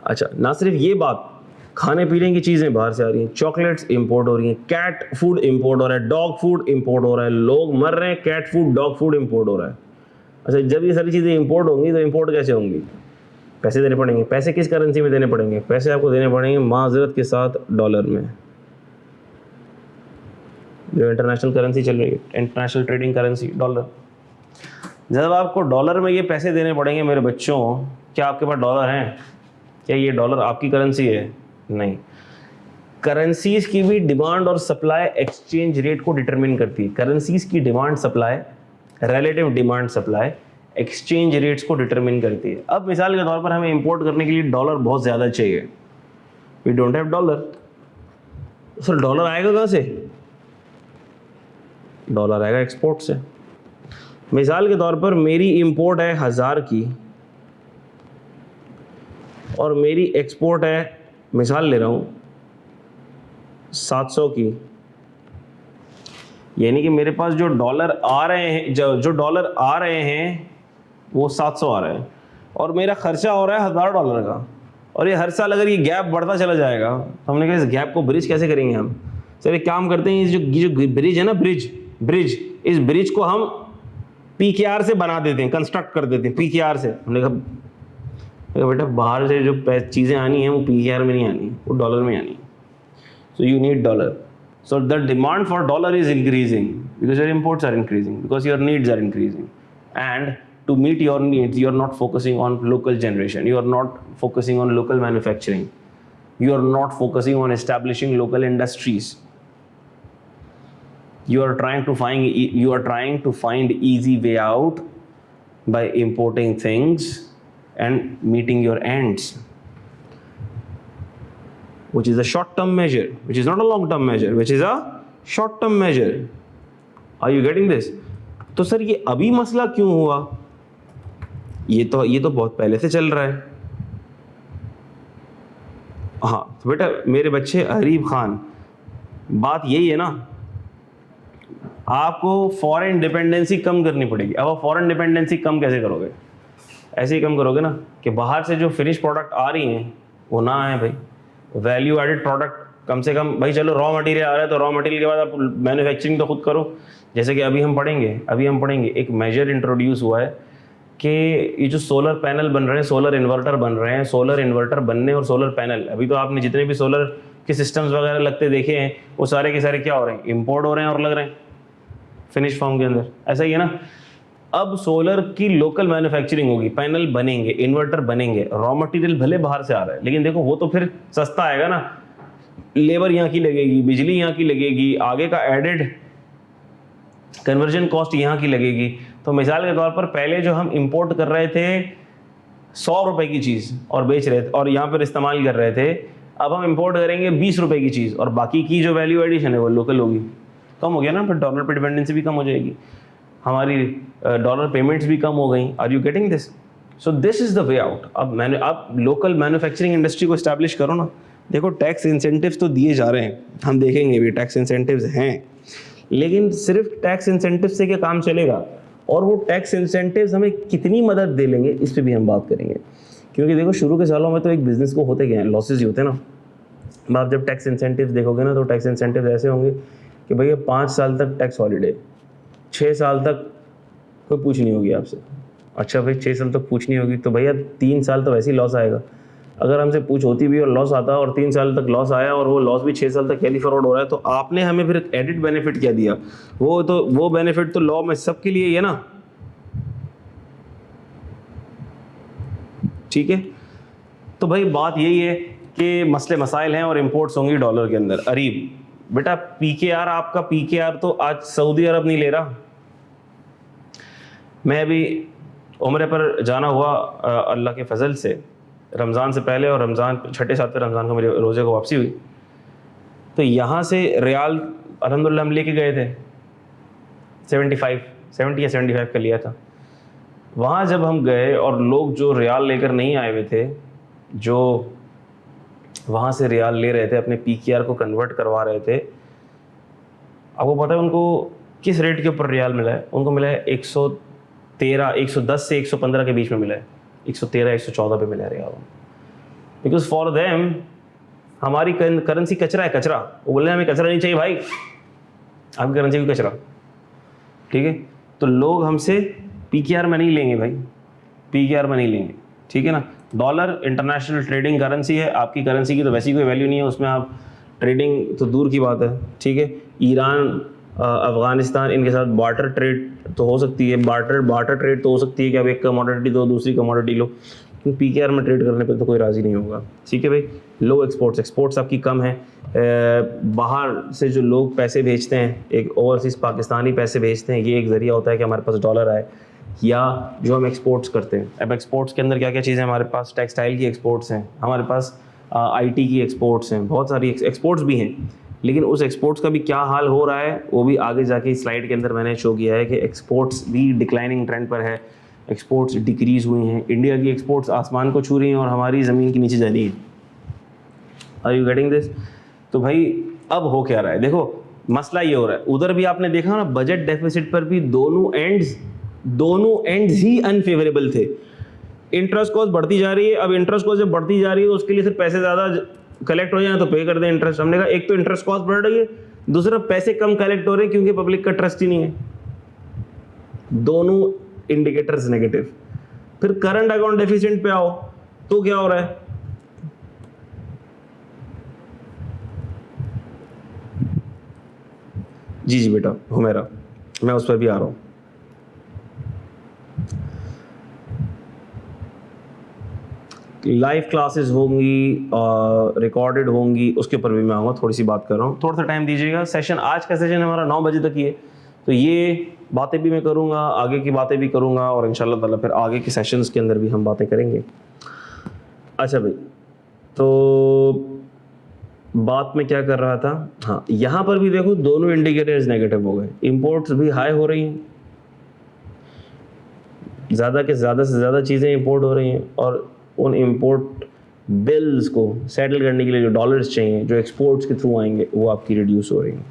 अच्छा, ना सिर्फ ये बात, खाने पीने की चीज़ें बाहर से आ रही हैं, चॉकलेट्स इंपोर्ट हो रही हैं, कैट फूड इंपोर्ट हो रहा है, डॉग फूड इंपोर्ट हो रहा है, लोग मर रहे हैं, cat food dog food import हो रहा है। अच्छा, जब ये सारी चीज़ें इंपोर्ट होंगी तो इंपोर्ट कैसे होंगी? पैसे देने पड़ेंगे। पैसे किस करेंसी में देने पड़ेंगे? पैसे आपको देने पड़ेंगे माजरत के साथ डॉलर में, जो इंटरनेशनल करेंसी चल रही है, इंटरनेशनल ट्रेडिंग करेंसी डॉलर। जब आपको डॉलर में ये पैसे देने पड़ेंगे मेरे बच्चों, क्या आपके पास डॉलर हैं? क्या ये डॉलर आपकी करेंसी है? नहीं। करेंसीज की भी डिमांड और सप्लाई एक्सचेंज रेट को डिटरमिन करती है। करेंसीज की demand supply, relative demand supply exchange rates को डिटरमिन करती है। अब मिसाल के तौर पर हमें इंपोर्ट करने के लिए डॉलर बहुत ज़्यादा चाहिए, we don't have dollar, sir dollar आएगा कहाँ से? डॉलर आएगा एक्सपोर्ट से। मिसाल के तौर पर मेरी इंपोर्ट है 1000 की और मेरी एक्सपोर्ट है, मिसाल ले रहा हूँ 700 की, यानी कि मेरे पास जो डॉलर आ रहे हैं, जो डॉलर आ रहे हैं वो 700 आ रहे हैं और मेरा खर्चा हो रहा है $1000 का, और ये हर साल अगर ये गैप बढ़ता चला जाएगा तो हमने कहा इस गैप को ब्रिज कैसे करेंगे हम? सर एक काम करते हैं, ये जो ब्रिज है ना, ब्रिज, इस ब्रिज को हम PKR से बना देते हैं, कंस्ट्रक्ट कर देते हैं PKR से। हमने कहा बेटा बाहर से जो चीज़ें आनी हैं वो PKR में नहीं आनी, वो डॉलर में आनी। So you need dollar, so the demand for dollar is increasing because your imports are increasing, because your needs are increasing, and to meet your needs you are not focusing on local generation, you are not focusing on local manufacturing, you are not focusing on establishing local industries, you are trying to find easy way out by importing things and meeting your ends, which is a short-term measure, which is not a long-term measure, which is a short-term measure. Are you getting this? तो सर ये अभी मसला क्यों हुआ? ये तो बहुत पहले से चल रहा है। हाँ तो बेटा मेरे बच्चे हरीब खान, बात यही है ना, आपको फॉरेन डिपेंडेंसी कम करनी पड़ेगी। अब आप फॉरेन डिपेंडेंसी कम कैसे करोगे? ऐसे ही कम करोगे ना कि बाहर से जो फिनिश प्रोडक्ट आ रही हैं वो ना आए भाई, वैल्यू एडेड प्रोडक्ट कम से कम। भाई चलो रॉ मटेरियल आ रहा है तो रॉ मटेरियल के बाद आप मैन्युफैक्चरिंग तो खुद करो। जैसे कि अभी हम पढ़ेंगे एक मेजर इंट्रोड्यूस हुआ है कि ये जो सोलर पैनल बन रहे हैं, सोलर इन्वर्टर बन रहे हैं, सोलर इन्वर्टर बनने और सोलर पैनल, अभी तो आपने जितने भी सोलर के सिस्टम्स वगैरह लगते देखे हैं वो सारे के सारे क्या हो रहे हैं? इम्पोर्ट हो रहे हैं और लग रहे हैं फिनिश फॉर्म के अंदर। ऐसा ही है ना। अब सोलर की लोकल मैन्युफैक्चरिंग होगी, पैनल बनेंगे, इन्वर्टर बनेंगे, रॉ मटेरियल भले बाहर से आ रहा है लेकिन देखो वो तो फिर सस्ता आएगा ना, लेबर यहाँ की लगेगी, बिजली यहाँ की लगेगी, आगे का एडेड कन्वर्जन कॉस्ट यहाँ की लगेगी। तो मिसाल के तौर पर पहले जो हम इंपोर्ट कर रहे थे 100 रुपए की चीज़ और बेच रहे थे और यहाँ पर इस्तेमाल कर रहे थे, अब हम इंपोर्ट करेंगे 20 रुपए की चीज़ और बाकी की जो वैल्यू एडिशन है वो लोकल होगी। कम हो गया ना, फिर डॉलर पर डिपेंडेंसी भी कम हो जाएगी, हमारी डॉलर पेमेंट्स भी कम हो गई। Are you getting this? So this is the way out. अब लोकल मैन्युफैक्चरिंग इंडस्ट्री को इस्टेब्लिश करो ना। देखो टैक्स इंसेंटिव्स तो दिए जा रहे हैं, हम देखेंगे भी टैक्स इंसेंटिव्स हैं, लेकिन सिर्फ टैक्स इंसेंटिव से क्या काम चलेगा? और वो टैक्स इंसेंटिव्स हमें कितनी मदद दे लेंगे इस पर भी हम बात करेंगे। क्योंकि देखो शुरू के सालों में तो एक बिजनेस को होते क्या हैं, लॉसेज ही होते हैं ना। आप जब टैक्स इंसेंटिव्स देखोगे ना तो टैक्स इंसेंटिव ऐसे होंगे कि भैया 5 साल तक टैक्स हॉलीडे, 6 साल तक कोई पूछ नहीं होगी आपसे। अच्छा भाई 6 साल तक पूछ नहीं होगी तो भैया 3 साल तो वैसे ही लॉस आएगा। अगर हमसे पूछ होती भी और लॉस आता और 3 साल तक लॉस आया और वो लॉस भी 6 साल तक कैरी फॉरवर्ड हो रहा है तो आपने हमें फिर एडिड बेनिफिट क्या दिया? वो बेनिफिट तो लॉ में सबके लिए है ना, ठीक है। तो भाई बात यही है कि मसले मसाइल हैं और इंपोर्ट्स होंगी डॉलर के अंदर। अरीब बेटा PKR, आपका PKR तो आज सऊदी अरब नहीं ले रहा। मैं अभी उम्रे पर जाना हुआ अल्लाह के फजल से, रमज़ान से पहले और रमज़ान 6-7 रमज़ान को मेरे रोज़े को वापसी हुई। तो यहाँ से रियाल अल्हम्दुलिल्लाह हम लेके गए थे 70 या 75 का लिया था। वहाँ जब हम गए और लोग जो रियाल लेकर नहीं आए हुए थे, जो वहाँ से रियाल ले रहे थे, अपने PKR को कन्वर्ट करवा रहे थे, आपको पता है उनको किस रेट के ऊपर रियाल मिला है? उनको मिला है 113, 110 से 115 के बीच में मिला है, 113, 114 पे मिला है रियाल। बिकॉज फॉर देम हमारी करेंसी कचरा है, कचरा। वो बोल रहे हैं हमें कचरा नहीं चाहिए भाई, आपकी करेंसी भी कचरा, ठीक है। तो लोग हमसे PKR में नहीं लेंगे भाई, PKR में नहीं लेंगे, ठीक है ना। डॉलर इंटरनेशनल ट्रेडिंग करेंसी है, आपकी करेंसी की तो वैसी कोई वैल्यू नहीं है, उसमें आप ट्रेडिंग तो दूर की बात है, ठीक है। ईरान, अफ़गानिस्तान, इनके साथ बार्टर ट्रेड तो हो सकती है, बार्टर ट्रेड तो हो सकती है कि आप एक कमोडिटी दो दूसरी कमोडिटी लो, क्योंकि PKR में ट्रेड करने पे तो कोई राज़ी नहीं होगा, ठीक है भाई। लो एक्सपोर्ट्स आपकी कम है, बाहर से जो लोग पैसे भेजते हैं, एक ओवरसीज़ पाकिस्तानी पैसे भेजते हैं, ये एक ज़रिया होता है कि हमारे पास डॉलर आए, या जो हम एक्सपोर्ट्स करते हैं। अब एक्सपोर्ट्स के अंदर क्या क्या चीज़ें हमारे पास, टेक्सटाइल की एक्सपोर्ट्स हैं, हमारे पास IT की एक्सपोर्ट्स हैं, बहुत सारी एक्सपोर्ट्स भी हैं। लेकिन उस एक्सपोर्ट्स का भी क्या हाल हो रहा है वो भी आगे जाके स्लाइड के अंदर मैंने शो किया है कि एक्सपोर्ट्स भी डिक्लाइनिंग ट्रेंड पर है, एक्सपोर्ट्स डिक्रीज़ हुई हैं। इंडिया की एक्सपोर्ट्स आसमान को छू रही हैं और हमारी ज़मीन के नीचे जा रही है। Are you getting this? तो भाई अब हो क्या रहा है, देखो मसला ये हो रहा है, उधर भी आपने देखा ना बजट डेफिसिट पर भी दोनों एंड्स ही अनफेवरेबल थे। इंटरेस्ट कॉस्ट बढ़ती जा रही है, अब इंटरेस्ट कॉस्ट जब बढ़ती जा रही है तो उसके लिए सिर्फ पैसे ज़्यादा कलेक्ट हो जाए तो पे कर दें इंटरेस्ट। हमने कहा एक तो इंटरेस्ट कॉस्ट बढ़ रही है, दूसरा पैसे कम कलेक्ट हो रहे हैं क्योंकि पब्लिक का ट्रस्ट ही नहीं है। दोनों इंडिकेटर्स नेगेटिव। फिर करंट अकाउंट डेफिसिट पे आओ तो क्या हो रहा है, जी बेटा हुमेरा, मैं उस पर भी आ रहा हूं। लाइव क्लासेस होंगी, रिकॉर्डेड होंगी, उसके ऊपर भी मैं आऊँगा, थोड़ी सी बात कर रहा हूँ, थोड़ा सा टाइम दीजिएगा। सेशन आज का सेशन हमारा 9 बजे तक ही है, तो ये बातें भी मैं करूँगा, आगे की बातें भी करूँगा, और इंशाल्लाह ताला फिर आगे के सेशंस के अंदर भी हम बातें करेंगे। अच्छा भाई, तो बात में क्या कर रहा था, हाँ यहाँ पर भी देखो दोनों इंडिकेटर्स नेगेटिव हो गए, इंपोर्ट्स भी हाई हो रही हैं, ज़्यादा से ज़्यादा चीज़ें इंपोर्ट हो रही हैं, और उन इंपोर्ट बिल्स को सेटल करने के लिए जो डॉलर्स चाहिए जो एक्सपोर्ट्स के थ्रू आएंगे वो आपकी रिड्यूस हो रही हैं,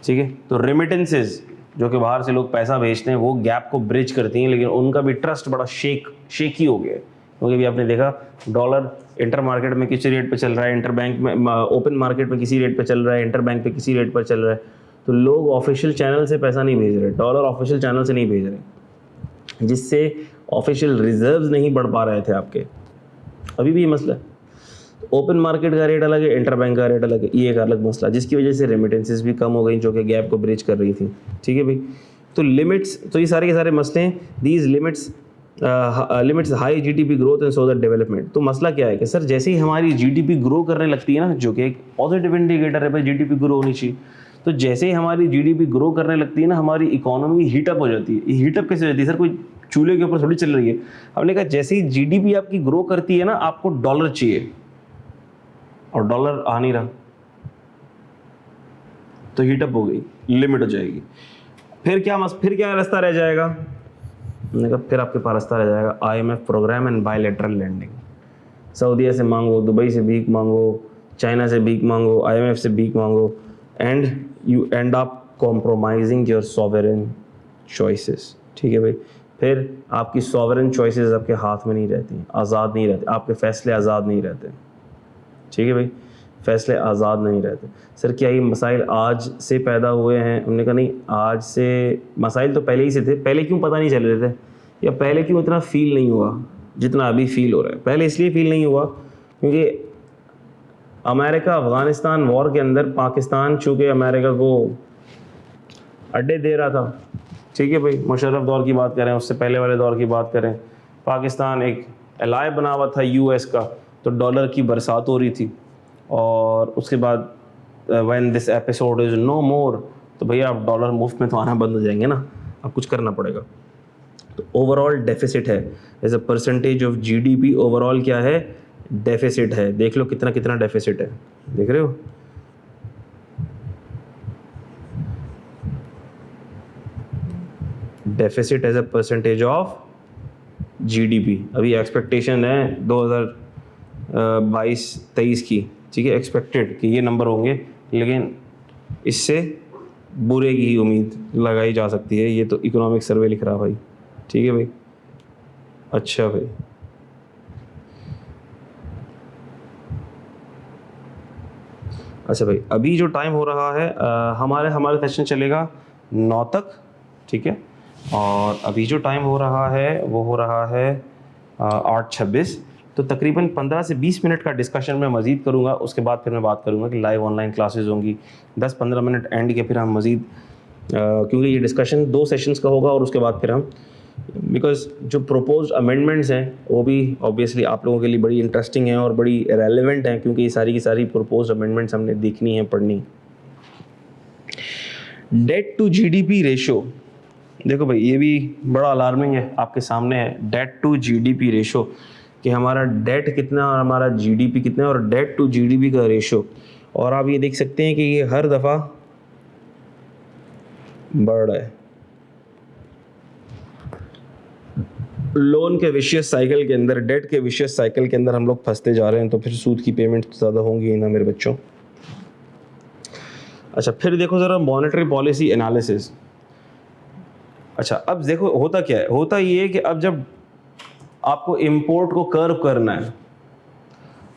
ठीक है। तो रेमिटेंसेस जो कि बाहर से लोग पैसा भेजते हैं वो गैप को ब्रिज करती हैं, लेकिन उनका भी ट्रस्ट बड़ा शेकी हो गया है, क्योंकि अभी आपने देखा डॉलर इंटर मार्केट में किसी रेट पे चल रहा है, इंटर बैंक में ओपन मार्केट में किसी रेट पे चल रहा है, इंटर बैंक पे किसी रेट पर चल रहा है। तो लोग ऑफिशियल चैनल से पैसा नहीं भेज रहे, डॉलर ऑफिशियल चैनल से नहीं भेज रहे, जिससे ऑफिशियल रिजर्व्स नहीं बढ़ पा रहे थे आपके। अभी भी ये मसला है, ओपन मार्केट का रेट अलग है, इंटर बैंक का रेट अलग है, ये एक अलग मसला, जिसकी वजह से रेमिटेंसेस भी कम हो गई जो कि गैप को ब्रिज कर रही थी, ठीक है भाई। तो लिमिट्स, तो ये सारे के सारे मसले हैं, these limits high GDP growth and so that development. तो मसला क्या है कि सर जैसे ही हमारी GDP ग्रो करने लगती है ना, जो कि एक पॉजिटिव इंडिकेटर है भाई, GDP ग्रो होनी चाहिए, तो जैसे ही हमारी GDP ग्रो करने लगती है ना, हमारी इकोनॉमी हीटअप हो जाती है। हीटअप कैसे हो जाती है सर, कोई चूल्हे के ऊपर थोड़ी चल रही है। हमने कहा जैसे ही GDP आपकी ग्रो करती है ना, आपको डॉलर चाहिए, और डॉलर आ नहीं रहा, तो हीटअप हो गई, लिमिट हो जाएगी। फिर क्या रास्ता रह जाएगा, हमने कहा फिर आपके पास रास्ता रह जाएगा IMF program and bilateral lending. सऊदीया से मांगो, दुबई से भीख मांगो, चाइना से भीख मांगो, IMF से भीख मांगो, and you and up compromising your sovereign choices, ठीक है भाई। फिर आपकी सॉवरेन चॉइसेस आपके हाथ में नहीं रहती, आज़ाद नहीं रहते, आपके फैसले आज़ाद नहीं रहते, ठीक है भाई, फैसले आज़ाद नहीं रहते। सर क्या ये मसाइल आज से पैदा हुए हैं? हमने कहा नहीं, आज से मसाइल तो पहले ही से थे। पहले क्यों पता नहीं चल रहे थे, या पहले क्यों इतना फील नहीं हुआ जितना अभी फील हो रहा है? पहले इसलिए फील नहीं हुआ क्योंकि अमेरिका अफ़गानिस्तान वॉर के अंदर पाकिस्तान चूँकि अमेरिका को अड्डे दे रहा था, ठीक है भाई, मुशर्रफ दौर की बात करें, उससे पहले वाले दौर की बात करें, पाकिस्तान एक एलाय बना हुआ था US का, तो डॉलर की बरसात हो रही थी। और उसके बाद when this episode is no more, तो भैया आप डॉलर मुफ्त में तो आना बंद हो जाएंगे ना, अब कुछ करना पड़ेगा। तो ओवरऑल डेफिसिट है, as a percentage of GDP overall क्या है, डेफिसिट है। देख लो कितना डेफिसिट है, देख रहे हो, deficit as a percentage of GDP. अभी एक्सपेक्टेशन है 2022-23 की, ठीक है, एक्सपेक्टेड कि ये नंबर होंगे, लेकिन इससे बुरे की ही उम्मीद लगाई जा सकती है। ये तो इकोनॉमिक सर्वे लिख रहा भाई, ठीक है भाई। अच्छा भाई, अच्छा भाई, अभी जो टाइम हो रहा है हमारे सेशन चलेगा 9 तक, ठीक है। और अभी जो टाइम हो रहा है वो हो रहा है 8:26। तो तकरीबन 15 से 20 मिनट का डिस्कशन मैं मज़ीद करूँगा। उसके बाद फिर मैं बात करूँगा कि लाइव ऑनलाइन क्लासेस होंगी 10-15 मिनट एंड के, फिर हम मज़ीद क्योंकि ये डिस्कशन 2 सेशंस का होगा और उसके बाद फिर हम, बिकॉज जो प्रोपोज्ड अमेंडमेंट्स हैं वो भी ऑब्वियसली आप लोगों के लिए बड़ी इंटरेस्टिंग हैं और बड़ी रेलेवेंट हैं, क्योंकि ये सारी की सारी प्रोपोज्ड अमेंडमेंट्स हमने देखनी है, पढ़नी। डेट टू जीडीपी रेशो, देखो भाई ये भी बड़ा अलार्मिंग है, आपके सामने है डेट टू जीडीपी रेशो, कि हमारा डेट कितना और हमारा जीडीपी कितना है, और डेट टू जीडीपी का रेशो। और आप ये देख सकते हैं कि ये हर दफ़ा बढ़ रहा है। लोन के विशियस साइकिल के अंदर, डेट के विशियस साइकिल के अंदर हम लोग फंसते जा रहे हैं, तो फिर सूद की पेमेंट ज़्यादा होंगी ही ना मेरे बच्चों। अच्छा, फिर देखो ज़रा मॉनेटरी पॉलिसी एनालिसिस। अच्छा, अब देखो होता क्या है, होता ये है कि अब जब आपको इंपोर्ट को कर्व करना है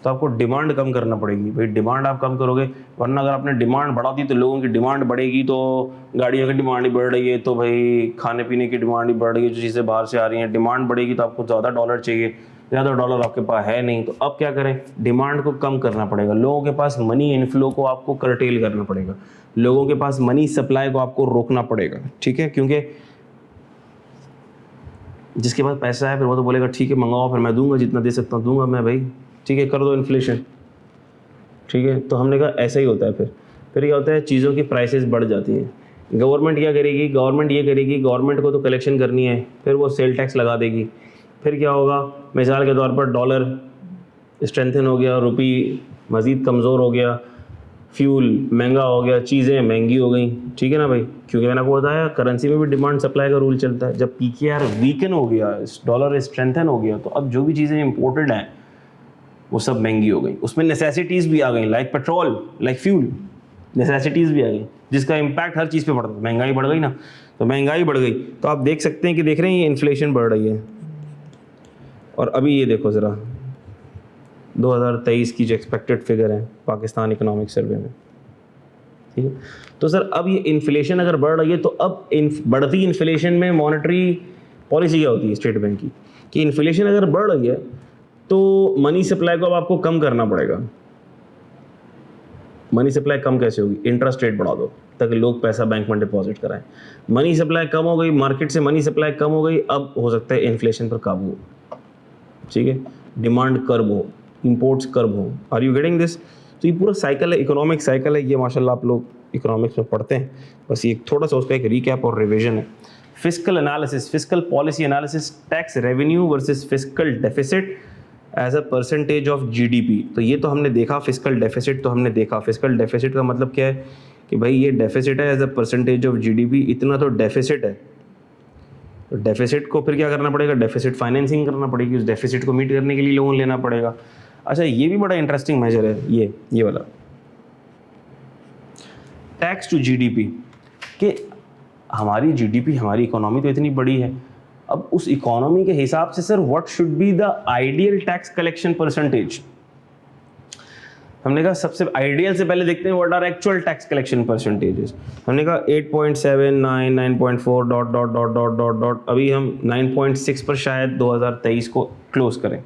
तो आपको डिमांड कम करना पड़ेगी। भाई डिमांड आप कम करोगे, वरना अगर आपने डिमांड बढ़ा दी तो लोगों की डिमांड बढ़ेगी, तो गाड़ियों की डिमांड ही बढ़ रही है, तो भाई खाने पीने की डिमांड ही बढ़ रही है, जो चीज़ें बाहर से आ रही हैं, डिमांड बढ़ेगी तो आपको ज़्यादा डॉलर चाहिए, ज़्यादा डॉलर आपके पास है नहीं, तो अब क्या करें, डिमांड को कम करना पड़ेगा। लोगों के पास मनी इनफ्लो को आपको कर्टेल करना पड़ेगा, लोगों के पास मनी सप्लाई को आपको रोकना पड़ेगा, ठीक है। क्योंकि जिसके पास पैसा है फिर वो तो बोलेगा ठीक है मंगाओ, फिर मैं दूंगा, जितना दे सकता हूँ दूंगा मैं भाई, ठीक है, कर दो इन्फ्लेशन, ठीक है। तो हमने कहा ऐसा ही होता है। फिर क्या होता है, चीज़ों की प्राइसेस बढ़ जाती हैं। गवर्नमेंट क्या करेगी, गवर्नमेंट ये करेगी, गवर्नमेंट को तो कलेक्शन करनी है, फिर वो सेल टैक्स लगा देगी। फिर क्या होगा, मिसाल के तौर पर डॉलर स्ट्रेंथन हो गया, रुपी मज़ीद कमज़ोर हो गया, फ्यूल महंगा हो गया, चीज़ें महंगी हो गई, ठीक है ना भाई। क्योंकि मैंने आपको बताया करेंसी में भी डिमांड सप्लाई का रूल चलता है। जब पीकेआर वीकन हो गया, डॉलर स्ट्रेंथन हो गया, तो अब जो भी चीज़ें इंपोर्टेड हैं वो सब महंगी हो गई। उसमें नेसेसिटीज़ भी आ गई, like petrol, like fuel, necessities भी आ गई, जिसका इम्पैक्ट हर चीज़ पे पड़ता है। महंगाई बढ़ गई ना, तो महंगाई बढ़ गई, तो आप देख सकते हैं कि देख रहे हैं ये इन्फ्लेशन बढ़ रही है। और अभी ये देखो ज़रा 2023 की जो एक्सपेक्टेड फिगर है पाकिस्तान इकोनॉमिक सर्वे में, ठीक है। तो सर अब ये इन्फ्लेशन अगर बढ़ रही है, तो अब बढ़ती इन्फ्लेशन में मॉनेटरी पॉलिसी क्या होती है स्टेट बैंक की, कि इन्फ्लेशन अगर बढ़ रही है तो मनी सप्लाई को अब आपको कम करना पड़ेगा। मनी सप्लाई कम कैसे होगी, इंटरेस्ट रेट बढ़ा दो ताकि लोग पैसा बैंक में डिपॉजिट कराएं। मनी सप्लाई कम हो गई, मार्केट से मनी सप्लाई कम हो गई, अब हो सकता है इन्फ्लेशन पर काबू हो, ठीक है, डिमांड कर्व हो, इंपोर्ट्स कर्व हो। Are you getting this? तो ये पूरा साइकिल है, इकोनॉमिक साइकिल है ये, माशाल्लाह आप लोग इकोनॉमिक्स में पढ़ते हैं। बस ये थोड़ा सा उसका एक रिकैप और रिवीजन है। Fiscal analysis, fiscal policy analysis, tax revenue versus fiscal deficit as a percentage of GDP. तो ये तो हमने देखा, फिस्कल डेफिसिट तो हमने देखा। फिस्कल डेफिसिट का मतलब क्या है कि भाई ये डेफिसिट है as a percentage of GDP, इतना तो डेफिसिट है। तो डेफिसिट को फिर क्या करना पड़ेगा, डेफिसिट फाइनेंसिंग करना पड़ेगी, उस डेफिसिट को मीट करने के लिए लोन लेना पड़ेगा। अच्छा, ये भी बड़ा इंटरेस्टिंग मेजर है ये वाला टैक्स टू जीडीपी, कि हमारी जीडीपी, हमारी इकोनॉमी तो इतनी बड़ी है, अब उस इकोनॉमी के हिसाब से sir what should be the ideal tax collection percentage. हमने कहा सबसे आइडियल से पहले देखते हैं what are actual tax collection percentages. हमने कहा 8.7, 9, 9.4 dot dot dot dot dot dot, अभी हम 9.6 पर शायद 2023 को क्लोज करें।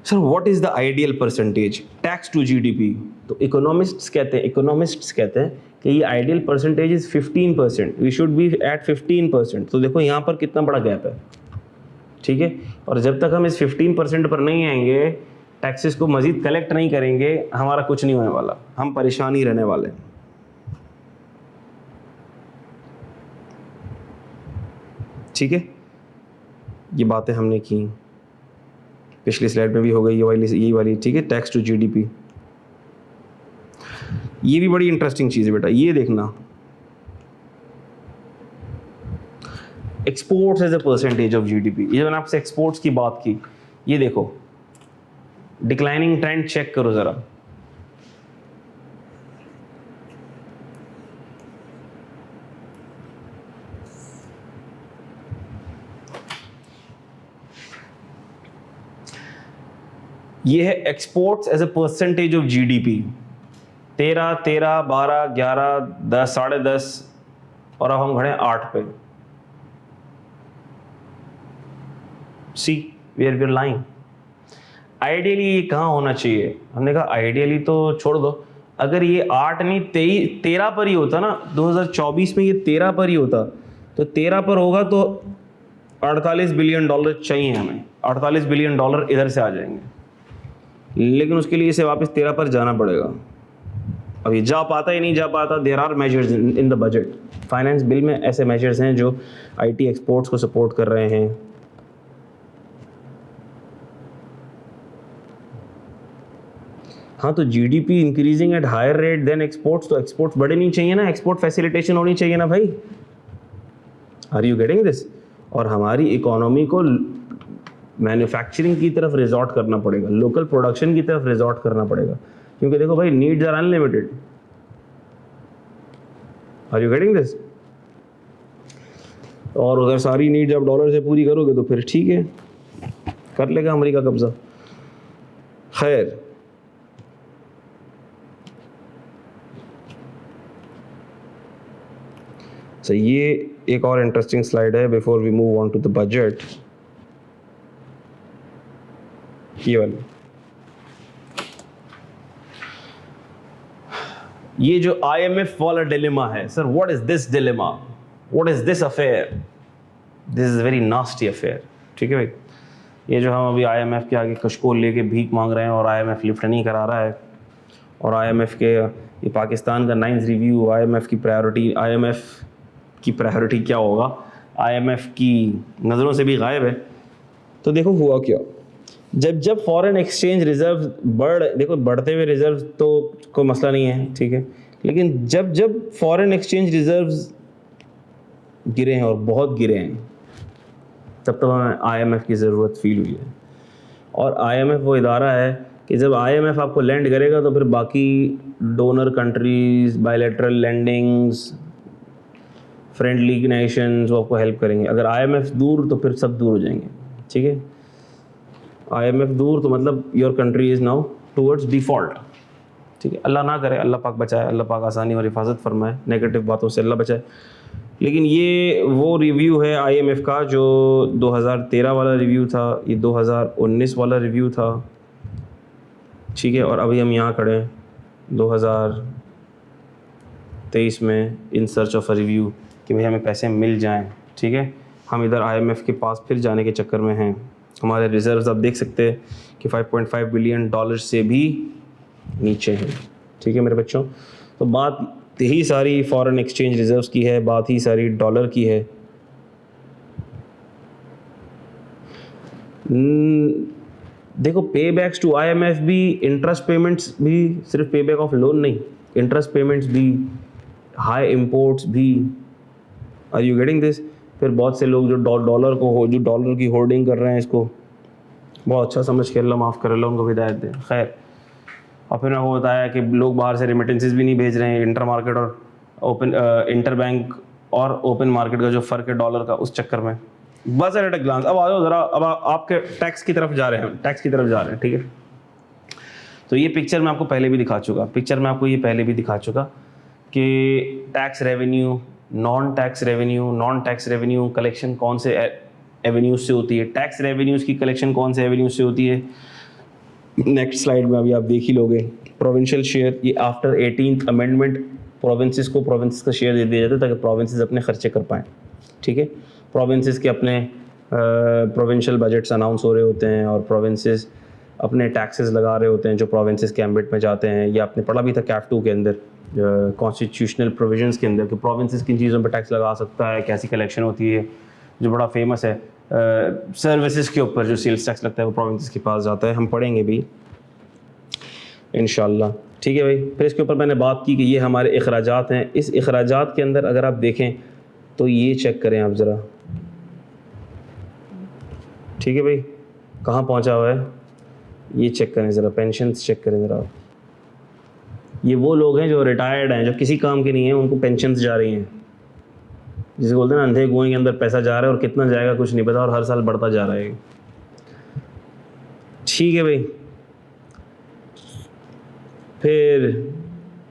Sir what is the ideal percentage tax to GDP? तो इकोनॉमिस्ट्स कहते हैं कि ये ideal percentage is 15%, we should be eight 15%। तो देखो यहाँ पर कितना बड़ा गैप है, ठीक है। और जब तक हम इस 15% पर नहीं आएंगे, टैक्सेस को मजीद कलेक्ट नहीं करेंगे, हमारा कुछ नहीं होने वाला, हम परेशान ही रहने वाले। ठीक है, ये बातें हमने की, पिछली स्लाइड में भी हो गई ये वाली, ठीक है। टैक्स टू जीडीपी, ये भी बड़ी इंटरेस्टिंग चीज़ है बेटा, ये देखना। Exports as a percentage of GDP, ये जो मैंने आपसे एक्सपोर्ट्स की बात की, ये देखो डिक्लाइनिंग ट्रेंड चेक करो ज़रा। ये है exports as a percentage of GDP, 13, 13, 12, 11, 10, 10.5 और अब हम खड़े हैं 8 पे। See where we are lying. Ideally ये कहाँ होना चाहिए? हमने कहा आइडियली तो छोड़ दो, अगर ये 8 नहीं 13 पर ही होता ना, 2024 में ये 13 पर ही होता, तो 13 पर होगा तो $48 बिलियन चाहिए हमें, $48 बिलियन इधर से आ जाएंगे, लेकिन उसके लिए इसे वापस 13 पर जाना पड़ेगा। अब ये जा पाता ही नहीं जा पाता। There are measures in the budget, finance bill में ऐसे मेजर्स हैं जो आईटी एक्सपोर्ट्स को सपोर्ट कर रहे हैं। हाँ, तो GDP increasing at higher rate than exports, तो एक्सपोर्ट्स बढ़े नहीं चाहिए ना, एक्सपोर्ट फैसिलिटेशन होनी चाहिए ना भाई। Are you getting this? और हमारी इकोनॉमी को मैन्युफैक्चरिंग की तरफ रिजॉर्ट करना पड़ेगा, लोकल प्रोडक्शन की तरफ रिजॉर्ट करना पड़ेगा, क्योंकि देखो भाई needs are unlimited. Are you getting this? और अगर सारी नीड्स आप डॉलर से पूरी करोगे तो फिर ठीक है, कर लेगा अमेरिका कब्जा। खैर, तो ये एक और इंटरेस्टिंग स्लाइड है before we move on to the budget. ये वाली, ये जो IMF वाला डिलेमा है, sir what is this dilemma, what is this affair, this is very nasty affair. ठीक है भाई, ये जो हम अभी IMF के आगे कशकोल लेके भीख मांग रहे हैं और IMF लिफ्ट नहीं करा रहा है, और IMF के ये पाकिस्तान का 9th रिव्यू, IMF की प्रायोरिटी क्या होगा, IMF की नज़रों से भी गायब है। तो देखो हुआ क्या, जब फॉरेन एक्सचेंज रिजर्व देखो बढ़ते हुए रिजर्व तो कोई मसला नहीं है, ठीक है, लेकिन जब फॉरेन एक्सचेंज रिजर्व्स गिरे हैं और बहुत गिरे हैं, तब हमें IMF की ज़रूरत फील हुई है। और IMF वो इदारा है कि जब IMF आपको लैंड करेगा तो फिर बाकी donor countries, bilateral landings, friendly Nations वो आपको हेल्प करेंगे। अगर IMF दूर तो फिर सब दूर हो जाएंगे, ठीक है। IMF दूर तो मतलब your country is now towards default, ठीक है। अल्लाह ना करे, अल्लाह पाक बचाए, अल्लाह पाक आसानी और हिफाजत फरमाए, नेगेटिव बातों से अल्लाह बचाए। लेकिन ये वो रिव्यू है IMF का जो 2013 वाला रिव्यू था, ये 2019 वाला रिव्यू था, ठीक है। और अभी हम यहाँ खड़े हैं 2023 में in search of a review कि भाई हमें पैसे मिल जाएं, ठीक है। हम इधर IMF के पास फिर जाने के चक्कर में हैं। हमारे रिज़र्व्स आप देख सकते हैं कि $5.5 बिलियन से भी नीचे हैं, ठीक है मेरे बच्चों। तो बात ही सारी फॉरेन एक्सचेंज रिजर्व्स की है, बात ही सारी डॉलर की है। देखो पे बैक्स टू IMF भी, इंटरेस्ट पेमेंट्स भी, सिर्फ पे बैक ऑफ लोन नहीं, इंटरेस्ट पेमेंट्स भी, हाई इम्पोर्ट्स भी। Are you getting this? फिर बहुत से लोग जो डॉलर की होर्डिंग कर रहे हैं, इसको बहुत अच्छा समझ के अल्लाह माफ़ कर, अल्लाह उनको हिदायत दे। खैर, और फिर वो बताया कि लोग बाहर से रेमिटेंसेस भी नहीं भेज रहे हैं, इंटर मार्केट और ओपन इंटर बैंक और ओपन मार्केट का जो फ़र्क है डॉलर का, उस चक्कर में। बस एट अ ग्लांस, अब आ जाओ ज़रा, अब आपके टैक्स की तरफ जा रहे हैं, ठीक है। तो ये पिक्चर मैं आपको पहले भी दिखा चुका कि tax revenue, non tax revenue collection कौन से एवेन्यूज से होती है, टैक्स रेवेन्यूज़ की कलेक्शन कौन से एवेन्यूज से होती है। नेक्स्ट स्लाइड में अभी आप देख ही लोगे। प्रोविंशियल शेयर, ये आफ्टर 18th अमेंडमेंट प्रोविंसेस का शेयर दे दिया जाता है ताकि प्रोविंसेस अपने खर्चे कर पाएँ, ठीक है। प्रोविंसेस के अपने प्रोविंशियल बजट्स अनाउंस हो रहे होते हैं और प्रोविंसेस अपने टैक्सेस लगा रहे होते हैं जो प्रोविंसेस के एम्बिट में जाते हैं। या आपने पढ़ा भी था कैफ 2 के अंदर, कॉन्स्टिट्यूशनल प्रोविजंस के अंदर, कि प्रोविंसेस किन चीज़ों पर टैक्स लगा सकता है, कैसी कलेक्शन होती है। जो बड़ा फेमस है सर्विसेज के ऊपर जो सेल्स टैक्स लगता है वो प्रोविंसेस के पास जाता है, हम पढ़ेंगे भी इंशाल्लाह, ठीक है भाई। फिर इसके ऊपर मैंने बात की कि ये हमारे अखराजात हैं। इस अखराजात के अंदर अगर आप देखें तो ये चेक करें आप ज़रा, ठीक है भाई, कहाँ पहुँचा हुआ है ये चेक करें ज़रा, पेंशन चेक करें ज़रा। ये वो लोग हैं जो रिटायर्ड हैं, जो किसी काम के नहीं हैं, उनको पेंशन जा रही हैं, जिसे बोलते हैं ना अंधे कुएं के अंदर पैसा जा रहा है और कितना जाएगा कुछ नहीं पता, और हर साल बढ़ता जा रहा है। ठीक है भाई, फिर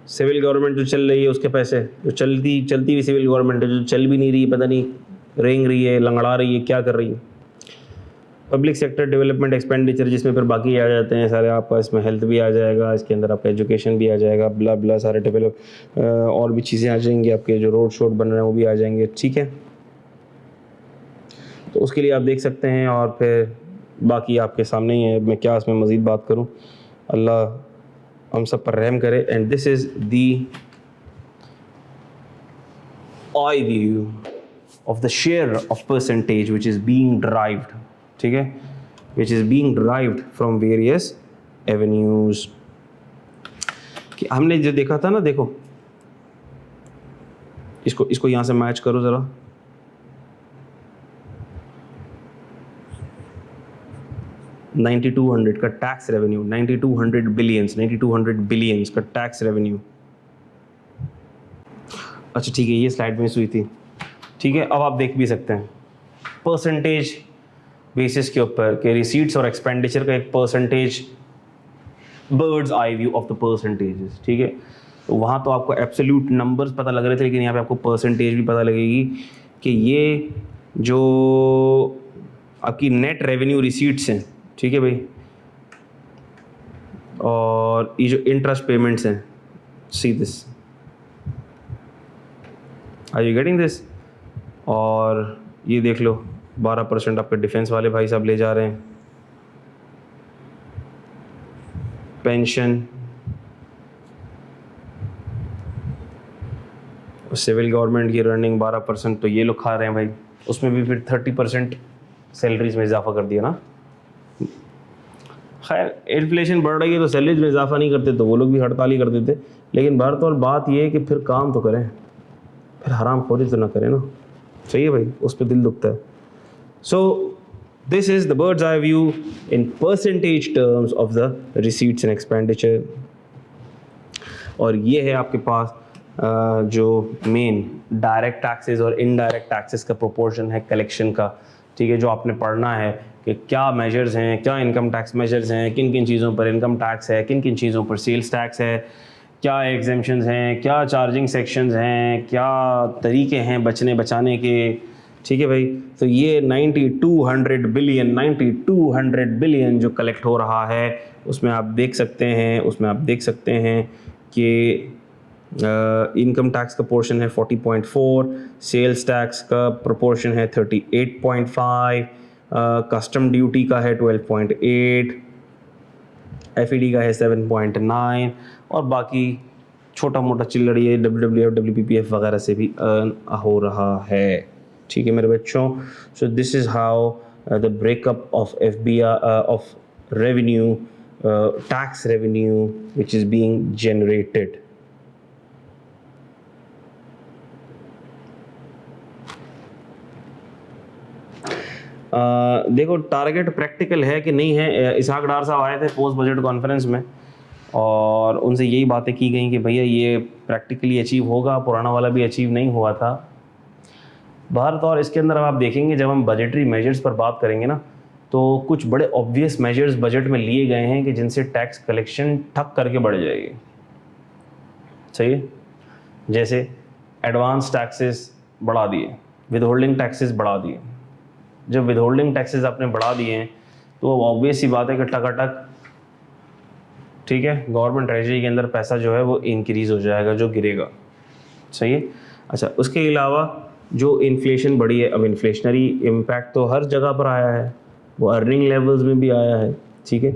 सिविल गवर्नमेंट जो चल रही है उसके पैसे, जो चलती हुई सिविल गवर्नमेंट है, जो चल भी नहीं रही, पता नहीं रेंग रही है, लंगड़ा रही है, क्या कर रही है। पब्लिक सेक्टर डेवलपमेंट एक्सपेंडिचर, जिसमें फिर बाकी आ जाते हैं सारे, आपका इसमें हेल्थ भी आ जाएगा, इसके अंदर आपका एजुकेशन भी आ जाएगा, ब्ला ब्ला सारे डेवलप और भी चीज़ें आ जाएंगी, आपके जो रोड शोड बन रहे हैं वो भी आ जाएंगे। ठीक है, तो उसके लिए आप देख सकते हैं, और फिर बाकी आपके सामने ही है, मैं क्या इसमें मज़ीद बात करूँ, अल्लाह हम सब पर रहम करे। And this is the eye view of the share of percentage which is being derived, ठीक है, which is being derived from various avenues। कि हमने जो देखा था ना, देखो इसको यहाँ से मैच करो ज़रा, $9200 का टैक्स रेवेन्यू, 9200 बिलियंस का टैक्स रेवेन्यू। अच्छा ठीक है, ये स्लाइड में हुई थी। ठीक है, अब आप देख भी सकते हैं परसेंटेज बेसिस के ऊपर कि रिसीट्स और एक्सपेंडिचर का एक percentage, birds eye view of the percentages. ठीक है, तो वहाँ तो आपको एब्सोल्यूट नंबर्स पता लग रहे थे, लेकिन यहाँ पे आपको परसेंटेज भी पता लगेगी कि ये जो आपकी नेट रेवेन्यू रिसीट्स हैं, ठीक है भाई, और ये जो इंटरेस्ट पेमेंट्स हैं, see this, are you getting this. और ये देख लो 12% आपके डिफेंस वाले भाई साहब ले जा रहे हैं, पेंशन, सिविल गवर्नमेंट की रनिंग 12%, तो ये लोग खा रहे हैं भाई। उसमें भी फिर 30% सैलरीज में इजाफा कर दिया ना। खैर इन्फ्लेशन बढ़ रही है तो सैलरीज में इजाफा नहीं करते, तो वो लोग भी हड़ताल ही कर देते। लेकिन बहरहाल बात ये है कि फिर काम तो करें, फिर हराम खोरी तो ना करें ना। सही है भाई, उस पर दिल दुखता है। सो this is the birds eye view in percentage terms of the receipts and expenditure. और ये है आपके पास जो मेन डायरेक्ट टैक्सेस और इनडायरेक्ट टैक्सेस का प्रोपोर्शन है कलेक्शन का। ठीक है, जो आपने पढ़ना है कि क्या मेजर्स हैं, क्या इनकम टैक्स मेजर्स हैं, किन किन चीज़ों पर इनकम टैक्स है, किन किन चीज़ों पर सेल्स टैक्स है, क्या एग्जेम्पशंस हैं, क्या चार्जिंग सेक्शंस हैं, क्या तरीके हैं बचने बचाने के। ठीक है भाई, तो ये 9200 बिलियन जो कलेक्ट हो रहा है, उसमें आप देख सकते हैं कि इनकम टैक्स का पोर्शन है 40.4, सेल्स टैक्स का प्रोपोर्शन है 38.5, कस्टम ड्यूटी का है 12.8, एफईडी का है 7.9, और बाकी छोटा मोटा चिल्लड़ ये WWF WPPF वगैरह से भी अर्न हो रहा है। ठीक है मेरे बच्चों, सो this is how the breakup of FBR of revenue, tax revenue which is being generated. देखो टारगेट प्रैक्टिकल है कि नहीं है। इसहाक डार साहब आए थे पोस्ट बजट कॉन्फ्रेंस में और उनसे यही बातें की गई कि भैया ये प्रैक्टिकली अचीव होगा, पुराना वाला भी अचीव नहीं हुआ था भारत। और इसके अंदर अब आप देखेंगे जब हम बजटरी मेजर्स पर बात करेंगे ना, तो कुछ बड़े ऑब्वियस मेजर्स बजट में लिए गए हैं कि जिनसे टैक्स कलेक्शन ठक करके बढ़ जाएगी। सही है, जैसे एडवांस टैक्सेस बढ़ा दिए, विदहोल्डिंग टैक्सेस बढ़ा दिए। जब विदहोल्डिंग टैक्सेस आपने बढ़ा दिए हैं तो अब ऑब्वियस सी बात है कि टकाटक, ठीक है, गवर्नमेंट ट्रेजरी के अंदर पैसा जो है वो इंक्रीज़ हो जाएगा, जो गिरेगा। सही है। अच्छा, उसके अलावा जो इन्फ्लेशन बढ़ी है, अब इन्फ्लेशनरी इम्पैक्ट तो हर जगह पर आया है, वो अर्निंग लेवल्स में भी आया है। ठीक है,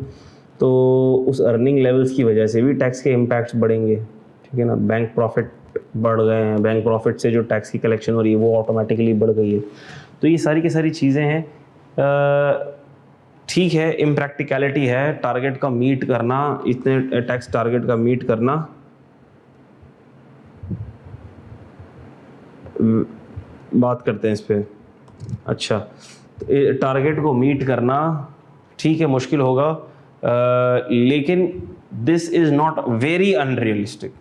तो उस अर्निंग लेवल्स की वजह से भी टैक्स के इम्पैक्ट्स बढ़ेंगे। ठीक है ना, बैंक प्रॉफिट बढ़ गए हैं, बैंक प्रॉफिट से जो टैक्स की कलेक्शन हो रही है वो ऑटोमेटिकली बढ़ गई है। तो ये सारी की सारी चीज़ें हैं। ठीक है, इम्प्रैक्टिकलिटी है टारगेट का मीट करना, इतने टैक्स टारगेट का मीट करना। बात करते हैं इस पर। अच्छा, टारगेट को मीट करना ठीक है मुश्किल होगा, लेकिन this is not very unrealistic,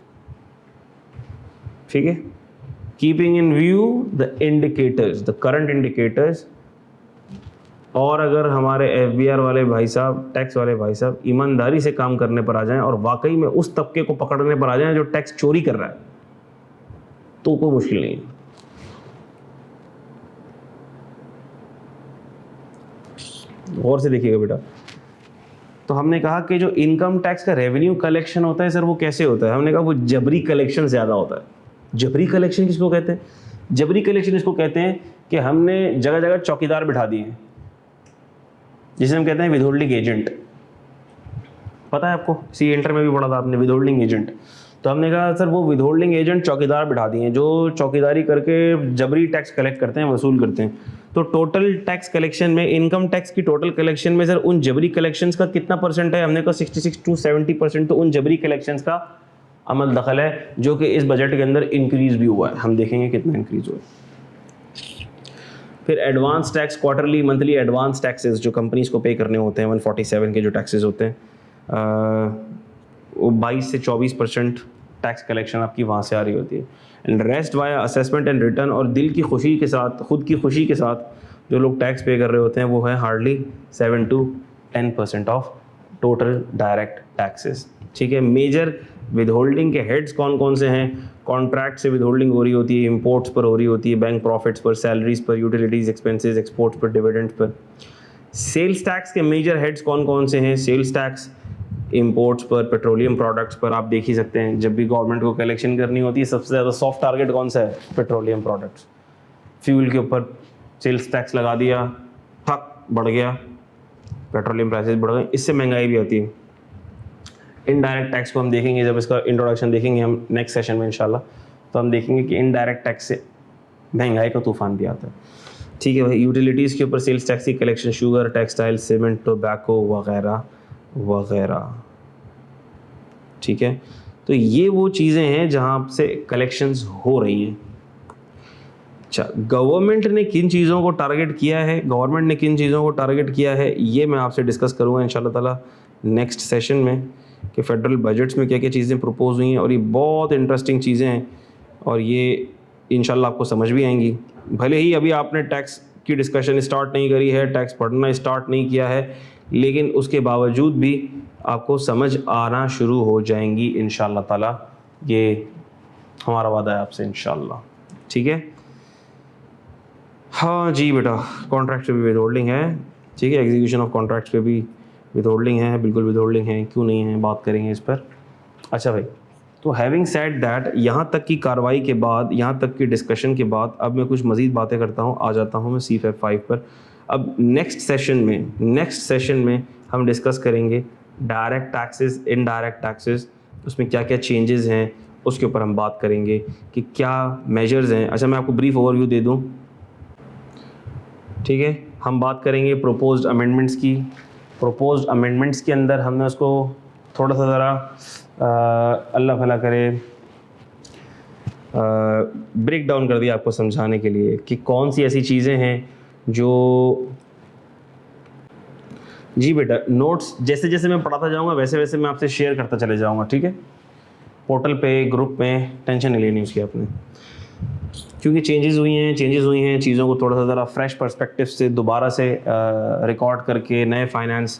ठीक है। Keeping in view the indicators, the current indicators, और अगर हमारे FBR वाले भाई साहब, टैक्स वाले भाई साहब ईमानदारी से काम करने पर आ जाएं और वाकई में उस तबके को पकड़ने पर आ जाएं जो टैक्स चोरी कर रहा है, तो कोई मुश्किल नहीं है। गौर से देखिएगा बेटा। तो हमने कहा कि जो इनकम टैक्स का रेवेन्यू कलेक्शन होता है सर, वो कैसे होता है? हमने कहा वो जबरी कलेक्शन ज़्यादा होता है। जबरी कलेक्शन किसको कहते हैं? जबरी कलेक्शन इसको कहते हैं कि हमने जगह जगह चौकीदार बिठा दिए हैं, जिसे हम कहते हैं विदहोल्डिंग एजेंट। पता है आपको, सी एंटर में भी पढ़ा था आपने विदहोल्डिंग एजेंट। तो हमने कहा सर वो विदहोल्डिंग एजेंट चौकीदार बिठा दिए हैं जो चौकीदारी करके जबरी टैक्स कलेक्ट करते हैं, वसूल करते हैं। तो टोटल टैक्स कलेक्शन में, इनकम टैक्स की टोटल कलेक्शन में सर उन जबरी कलेक्शंस का कितना परसेंट है? हमने कहा 66 to 70% तो उन जबरी कलेक्शंस का अमल दखल है, जो कि इस बजट के अंदर इंक्रीज भी हुआ है। हम देखेंगे कितना इंक्रीज हुआ है। फिर advance tax, quarterly monthly advance taxes जो कंपनीज को पे करने होते हैं, 147 के जो टैक्सेस होते हैं, वो 22 से 24% टैक्स कलेक्शन आपकी वहाँ से आ रही होती है। And rest via assessment and return, और दिल की खुशी के साथ, खुद की खुशी के साथ जो लोग टैक्स पे कर रहे होते हैं, वो है hardly 7 to 10% of total direct taxes, ठीक है। मेजर विदहोल्डिंग के हेड्स कौन कौन से हैं? कॉन्ट्रैक्ट से विदहोल्डिंग हो रही होती है, इंपोर्ट्स पर हो रही होती है, बैंक प्रॉफिट्स पर, सैलरीज पर, यूटिलिटीज एक्सपेंसेस, एक्सपोर्ट्स पर, डिविडेंड्स पर। सेल्स टैक्स के मेजर हेड्स कौन कौन से हैं? सेल्स टैक्स इंपोर्ट्स पर, पेट्रोलियम प्रोडक्ट्स पर। आप देख ही सकते हैं जब भी गवर्नमेंट को कलेक्शन करनी होती है, सबसे ज़्यादा सॉफ्ट टारगेट कौन सा है? Petroleum products. फ्यूल के ऊपर सेल्स टैक्स लगा दिया, ठक बढ़ गया, पेट्रोलियम प्राइसेस बढ़ गए, इससे महंगाई भी आती है। इनडायरेक्ट टैक्स को हम देखेंगे, जब इसका इंट्रोडक्शन देखेंगे हम नेक्स्ट सेशन में इंशाल्लाह, तो हम देखेंगे कि इनडायरेक्ट टैक्स से महंगाई का तूफान भी आता है, ठीक है भाई। यूटिलिटीज़ के ऊपर सेल्स टैक्स की collection, sugar, textile, cement, tobacco वगैरह वगैरह, ठीक है। तो ये वो चीज़ें हैं जहाँ से कलेक्शंस हो रही हैं। अच्छा, गवर्नमेंट ने किन चीज़ों को टारगेट किया है, गवर्नमेंट ने किन चीज़ों को टारगेट किया है, ये मैं आपसे डिस्कस करूँगा इंशाल्लाह ताला नेक्स्ट सेशन में, कि फेडरल बजट्स में क्या क्या चीज़ें प्रपोज हुई हैं। और ये बहुत इंटरेस्टिंग चीज़ें हैं और ये इंशाल्लाह आपको समझ भी आएंगी। भले ही अभी आपने टैक्स की डिस्कशन स्टार्ट नहीं करी है, टैक्स पढ़ना स्टार्ट नहीं किया है, लेकिन उसके बावजूद भी आपको समझ आना शुरू हो जाएंगी इंशाल्लाह ताला। ये हमारा वादा है आपसे इंशाल्लाह, ठीक है। हाँ जी बेटा, कॉन्ट्रैक्ट पे भी विदहोल्डिंग है, ठीक है। एग्जीक्यूशन ऑफ कॉन्ट्रैक्ट्स पे भी विदहोल्डिंग है, बिल्कुल विदहोल्डिंग है, क्यों नहीं है, बात करेंगे इस पर। अच्छा भाई, तो हैविंग सेड दैट, यहाँ तक की कार्रवाई के बाद, यहाँ तक की डिस्कशन के बाद, अब मैं कुछ मज़ीद बातें करता हूँ, आ जाता हूँ मैं CFAP 5 पर। अब नेक्स्ट सेशन में हम डिस्कस करेंगे डायरेक्ट टैक्सेस, इनडायरेक्ट टैक्सेस, उसमें क्या क्या चेंजेस हैं, उसके ऊपर हम बात करेंगे कि क्या मेजर्स हैं। अच्छा, मैं आपको ब्रीफ ओवरव्यू दे दूँ, ठीक है। हम बात करेंगे प्रोपोज्ड अमेंडमेंट्स की। प्रोपोज्ड अमेंडमेंट्स के अंदर हमने उसको थोड़ा सा ज़रा अल्लाह भला करे ब्रेक डाउन कर दिया आपको समझाने के लिए कि कौन सी ऐसी चीज़ें हैं जो, जी बेटा, नोट्स जैसे जैसे मैं पढ़ाता जाऊंगा वैसे वैसे मैं आपसे शेयर करता चले जाऊंगा, ठीक है। पोर्टल पे, ग्रुप में, टेंशन नहीं लेनी उसकी आपने, क्योंकि चेंजेस हुई हैं, चीज़ों को थोड़ा सा ज़रा फ्रेश पर्सपेक्टिव से दोबारा से रिकॉर्ड करके नए फाइनेंस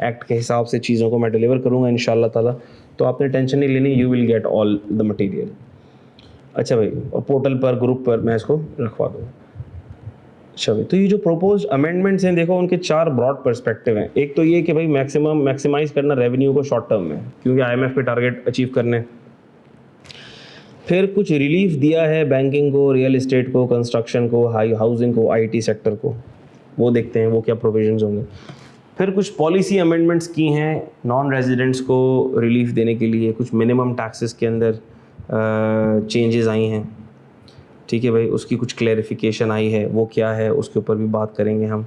एक्ट के हिसाब से चीज़ों को मैं डिलीवर करूँगा इंशाल्लाह ताला। तो आपने टेंशन नहीं लेनी, you will get all the material. अच्छा भाई, और पोर्टल पर, ग्रुप पर मैं इसको रखवा दूँगा। अच्छा भाई, तो ये जो प्रोपोज्ड अमेंडमेंट्स हैं, देखो उनके 4 ब्रॉड पर्सपेक्टिव हैं। एक तो ये कि भाई मैक्सिमाइज़ करना रेवेन्यू को शॉर्ट टर्म में, क्योंकि IMF के टारगेट अचीव करने। फिर कुछ रिलीफ दिया है बैंकिंग को, रियल एस्टेट को, कंस्ट्रक्शन को, हाउसिंग को, IT सेक्टर को, वो देखते हैं वो क्या प्रोविजंस होंगे। फिर कुछ पॉलिसी अमेंडमेंट्स की हैं नॉन रेजिडेंट्स को रिलीफ देने के लिए, कुछ मिनिमम टैक्सेस के अंदर चेंजेस आई हैं, ठीक है भाई। उसकी कुछ क्लैरिफिकेशन आई है, वो क्या है उसके ऊपर भी बात करेंगे हम।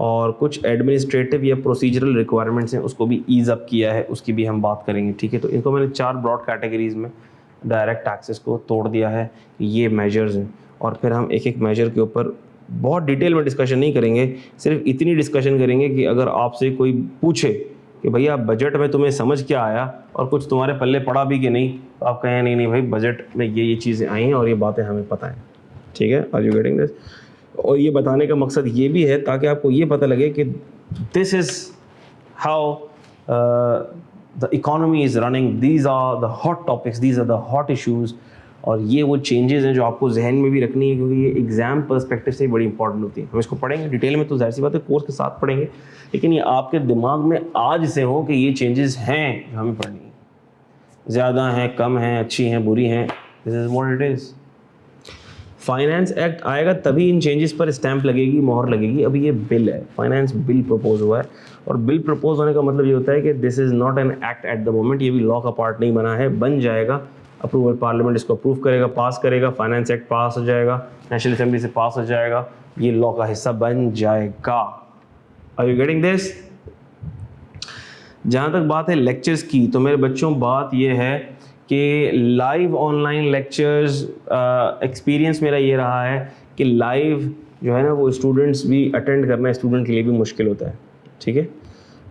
और कुछ एडमिनिस्ट्रेटिव या प्रोसीजरल रिक्वायरमेंट्स हैं, उसको भी ईज़ अप किया है, उसकी भी हम बात करेंगे, ठीक है। तो इनको मैंने 4 ब्रॉड कैटेगरीज में डायरेक्ट टैक्सेस को तोड़ दिया है, ये मेजर्स हैं। और फिर हम एक एक मेजर के ऊपर बहुत डिटेल में डिस्कशन नहीं करेंगे, सिर्फ इतनी डिस्कशन करेंगे कि अगर आपसे कोई पूछे कि भैया बजट में तुम्हें समझ क्या आया और कुछ तुम्हारे पल्ले पड़ा भी कि नहीं, तो आप कहें नहीं भाई बजट में ये चीज़ें आई हैं और ये बातें हमें पता हैं, ठीक है, आर यू गेटिंग दिस। और ये बताने का मकसद ये भी है ताकि आपको ये पता लगे कि this is how the economy is running, these are the hot topics, these are the hot issues. और ये वो चेंजेस हैं जो आपको जहन में भी रखनी है, क्योंकि ये एग्जाम पर्सपेक्टिव से बड़ी इंपॉर्टेंट होती है। हम इसको पढ़ेंगे डिटेल में तो जाहिर सी बात है कोर्स के साथ पढ़ेंगे, लेकिन ये आपके दिमाग में आज से हो कि ये चेंजेस हैं जो हमें पढ़नी है, ज़्यादा हैं, कम हैं, अच्छी हैं, बुरी हैं, this is what it is. Finance act आएगा तभी इन चेंजेस पर स्टैंप लगेगी, मोहर लगेगी। अभी ये बिल है, फाइनेंस बिल प्रपोज हुआ है, और बिल प्रपोज होने का मतलब ये होता है कि this is not an act at the moment, ये भी लॉ का पार्ट नहीं बना है, बन जाएगा। अप्रूवल पार्लियामेंट इसको अप्रूव करेगा, पास करेगा, फाइनेंस एक्ट पास हो जाएगा, नेशनल असेंबली से पास हो जाएगा, ये लॉ का हिस्सा बन जाएगा। Are you getting this? जहाँ तक बात है लेक्चर्स की, तो मेरे बच्चों बात ये है कि लाइव ऑनलाइन लेक्चर्स एक्सपीरियंस मेरा ये रहा है कि लाइव जो है ना वो स्टूडेंट्स भी अटेंड करना स्टूडेंट के लिए भी मुश्किल होता है, ठीक है।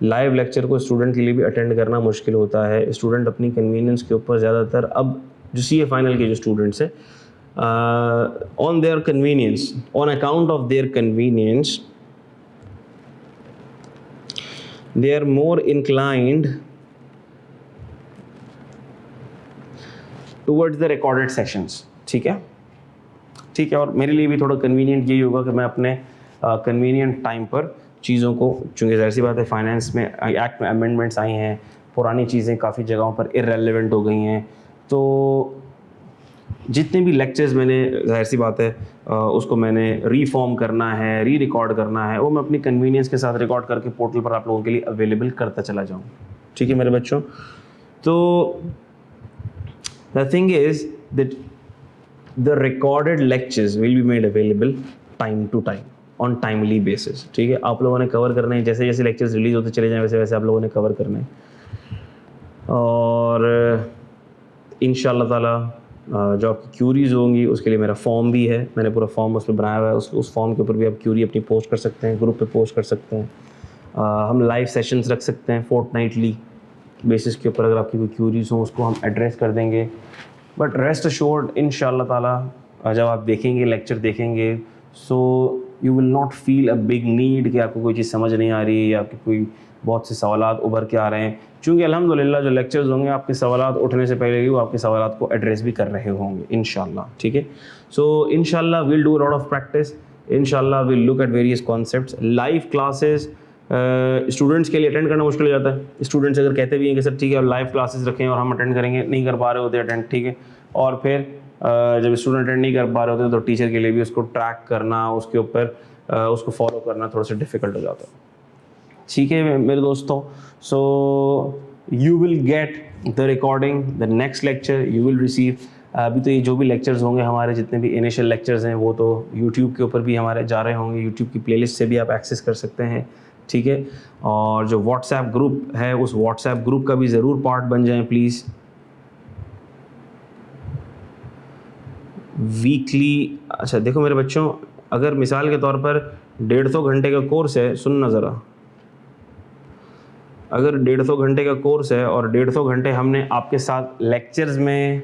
लाइव लेक्चर को स्टूडेंट के लिए भी अटेंड करना मुश्किल होता है। स्टूडेंट अपनी कन्वीनियंस के ऊपर ज़्यादातर, अब जो CA फाइनल के जो स्टूडेंट्स हैं, on their convenience, on account of their convenience, they are more inclined towards the recorded sessions, ठीक है, ठीक है। और मेरे लिए भी थोड़ा कन्वीनियंट यही होगा कि मैं अपने कन्वीनियंट टाइम पर चीज़ों को, चूँकि ज़ाहिर सी बात है फाइनेंस में एक्ट में अमेंडमेंट्स आई हैं, पुरानी चीज़ें काफ़ी जगहों पर इररेलेवेंट हो गई हैं, तो जितने भी लेक्चर्स मैंने, ज़ाहिर सी बात है उसको मैंने रीफॉर्म करना है, री रिकॉर्ड करना है, वो मैं अपनी कन्वीनियंस के साथ रिकॉर्ड करके पोर्टल पर आप लोगों के लिए अवेलेबल करता चला जाऊँ, ठीक है मेरे बच्चों। तो the thing is that the recorded lectures will be made available time to time on timely basis, ठीक है। आप लोगों ने कवर करना है, जैसे जैसे लेक्चर्स रिलीज होते चले जाएं वैसे वैसे आप लोगों ने कवर करना है। और इंशाअल्लाह ताला जो आपकी क्यूरीज होंगी उसके लिए मेरा फॉर्म भी है, मैंने पूरा फॉर्म उस पर बनाया हुआ है, उस फॉर्म के ऊपर भी आप क्यूरी अपनी पोस्ट कर सकते हैं, ग्रुप पे पोस्ट कर सकते हैं। हम लाइव सेशंस रख सकते हैं फोर्टनाइटली बेसिस के ऊपर, अगर आपकी कोई क्यूरीज हों उसको हम एड्रेस कर देंगे। बट रेस्ट अश्योर्ड इंशाअल्लाह ताला जब आप देखेंगे, लेक्चर देखेंगे, so you will not feel a big need कि आपको कोई चीज़ समझ नहीं आ रही है या आपके कोई बहुत से सवालात उभर के आ रहे हैं, चूँकि अल्हम्दुलिल्लाह जो लेक्चर्स होंगे आपके सवालात उठने से पहले ही वो आपके सवालात को एड्रेस भी कर रहे होंगे इंशाअल्लाह, ठीक है। सो इंशाअल्लाह will do a lot of practice, इंशाअल्लाह will look at various concepts. Live classes students के लिए अटेंड करना मुश्किल हो जाता है। स्टूडेंट्स अगर कहते भी हैं कि सर ठीक है लाइव क्लासेस रखें और हम अटेंड करेंगे, नहीं कर पा रहे होते अटेंड, ठीक है। और फिर जब स्टूडेंट अटेंड नहीं कर पा रहे होते तो टीचर के लिए भी उसको ट्रैक करना, उसके ऊपर उसको फॉलो करना थोड़ा सा डिफ़िकल्ट हो जाता है, ठीक है मेरे दोस्तों। So you will get the recording, the next lecture you will receive. अभी तो ये जो भी लेक्चर्स होंगे हमारे, जितने भी इनिशियल लेक्चर्स हैं वो तो यूट्यूब के ऊपर भी हमारे जा रहे होंगे, यूट्यूब की प्लेलिस्ट से भी आप एक्सेस कर सकते हैं, ठीक है। और जो व्हाट्सएप ग्रुप है उस व्हाट्सएप ग्रुप का भी ज़रूर पार्ट बन जाएं प्लीज़। वीकली, अच्छा देखो मेरे बच्चों, अगर मिसाल के तौर पर 150 घंटे का कोर्स है, सुनना ज़रा, अगर 150 घंटे का कोर्स है और 150 घंटे हमने आपके साथ लेक्चर्स में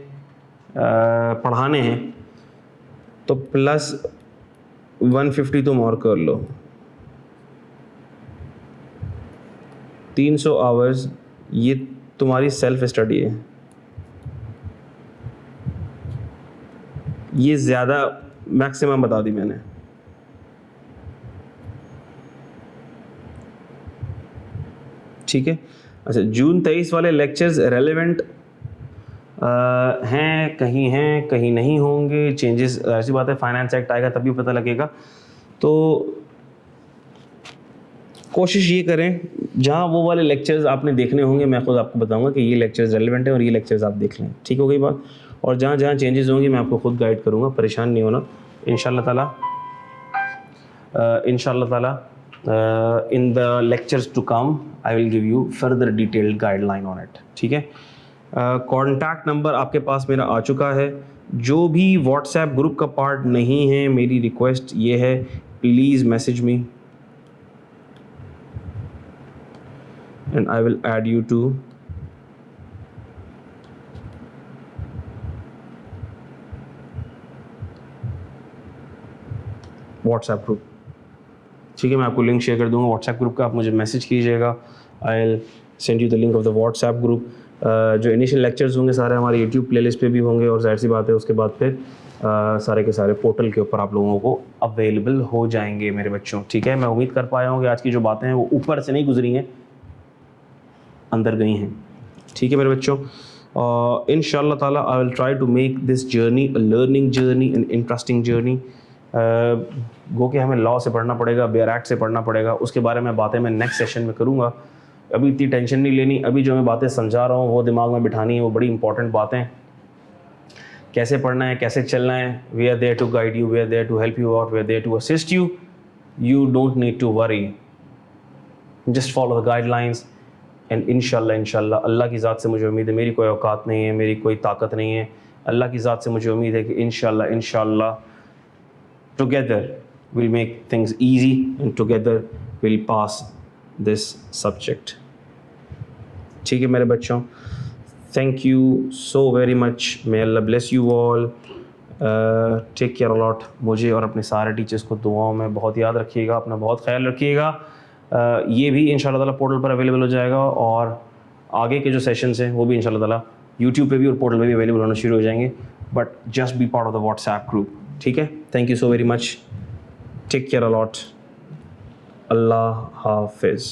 पढ़ाने हैं, तो प्लस 150 तुम और कर लो, 300 आवर्स ये तुम्हारी सेल्फ स्टडी है। ये ज़्यादा मैक्सिमम बता दी मैंने, ठीक है। अच्छा, जून 23 वाले लेक्चर्स रेलेवेंट हैं, कहीं नहीं होंगे, चेंजेस ऐसी बात है, फाइनेंस एक्ट आएगा तभी पता लगेगा। तो कोशिश ये करें, जहाँ वो वाले लेक्चर्स आपने देखने होंगे मैं खुद आपको बताऊंगा कि ये लेक्चर्स रेलेवेंट है और ये लेक्चर्स आप देख लें, ठीक हो गई बात। और जहाँ जहाँ चेंजेस होंगी मैं आपको खुद गाइड करूँगा, परेशान नहीं होना इंशाअल्लाह ताला। In the lectures to come I will give you further detailed guideline on it, ठीक है। कॉन्टैक्ट नंबर आपके पास मेरा आ चुका है, जो भी व्हाट्सएप ग्रुप का पार्ट नहीं है, मेरी रिक्वेस्ट ये है, please message me and I will add you to WhatsApp group. ठीक है, मैं आपको लिंक शेयर कर दूंगा व्हाट्सएप ग्रुप का, आप मुझे मैसेज कीजिएगा, I will send you the link of the WhatsApp group. जो इनिशियल लेक्चर्स होंगे सारे हमारे यूट्यूब प्लेलिस्ट पे भी होंगे, और जाहिर सी बात है उसके बाद फिर सारे के सारे पोर्टल के ऊपर आप लोगों को अवेलेबल हो जाएंगे मेरे बच्चों। ठीक है, मैं उम्मीद कर पाया हूँ कि आज की जो बातें हैं वो ऊपर से नहीं गुजरी हैं, अंदर गई हैं। ठीक है मेरे बच्चों, इंशाअल्लाह ताला I will try to make this journey a learning journey, an interesting journey. गो कि हमें लॉ से पढ़ना पड़ेगा, बेयर एक्ट से पढ़ना पड़ेगा, उसके बारे में बातें मैं नेक्स्ट सेशन में करूँगा। अभी इतनी टेंशन नहीं लेनी, अभी जो मैं बातें समझा रहा हूँ वो दिमाग में बिठानी है, वो बड़ी इंपॉर्टेंट बातें, कैसे पढ़ना है, कैसे चलना है। We are there to guide you, we are there to help you out, we are there to assist you, you don't need to worry, just follow the guidelines and इंशाल्लाह अल्लाह की ज़ात से मुझे उम्मीद है, मेरी कोई औकात नहीं है, मेरी कोई ताकत नहीं है, अल्लाह की ज़ात से मुझे उम्मीद है कि इंशाल्लाह together we'll make things easy and together we'll pass this subject। ठीक है मेरे बच्चों, thank you so very much, may Allah bless you all, take care a lot। मुझे और अपने सारे टीचर्स को दुआओं में बहुत याद रखिएगा, अपना बहुत ख्याल रखिएगा। ये भी इंशाल्लाह ताला पोर्टल पर अवेलेबल हो जाएगा, और आगे के जो सेशंस हैं वो भी इंशाल्लाह ताला यूट्यूब पे भी और पोर्टल पे भी अवेलेबल होना शुरू हो जाएंगे, but just be part of the WhatsApp group. ठीक है, thank you so very much, take care a lot, अल्लाह हाफिज़।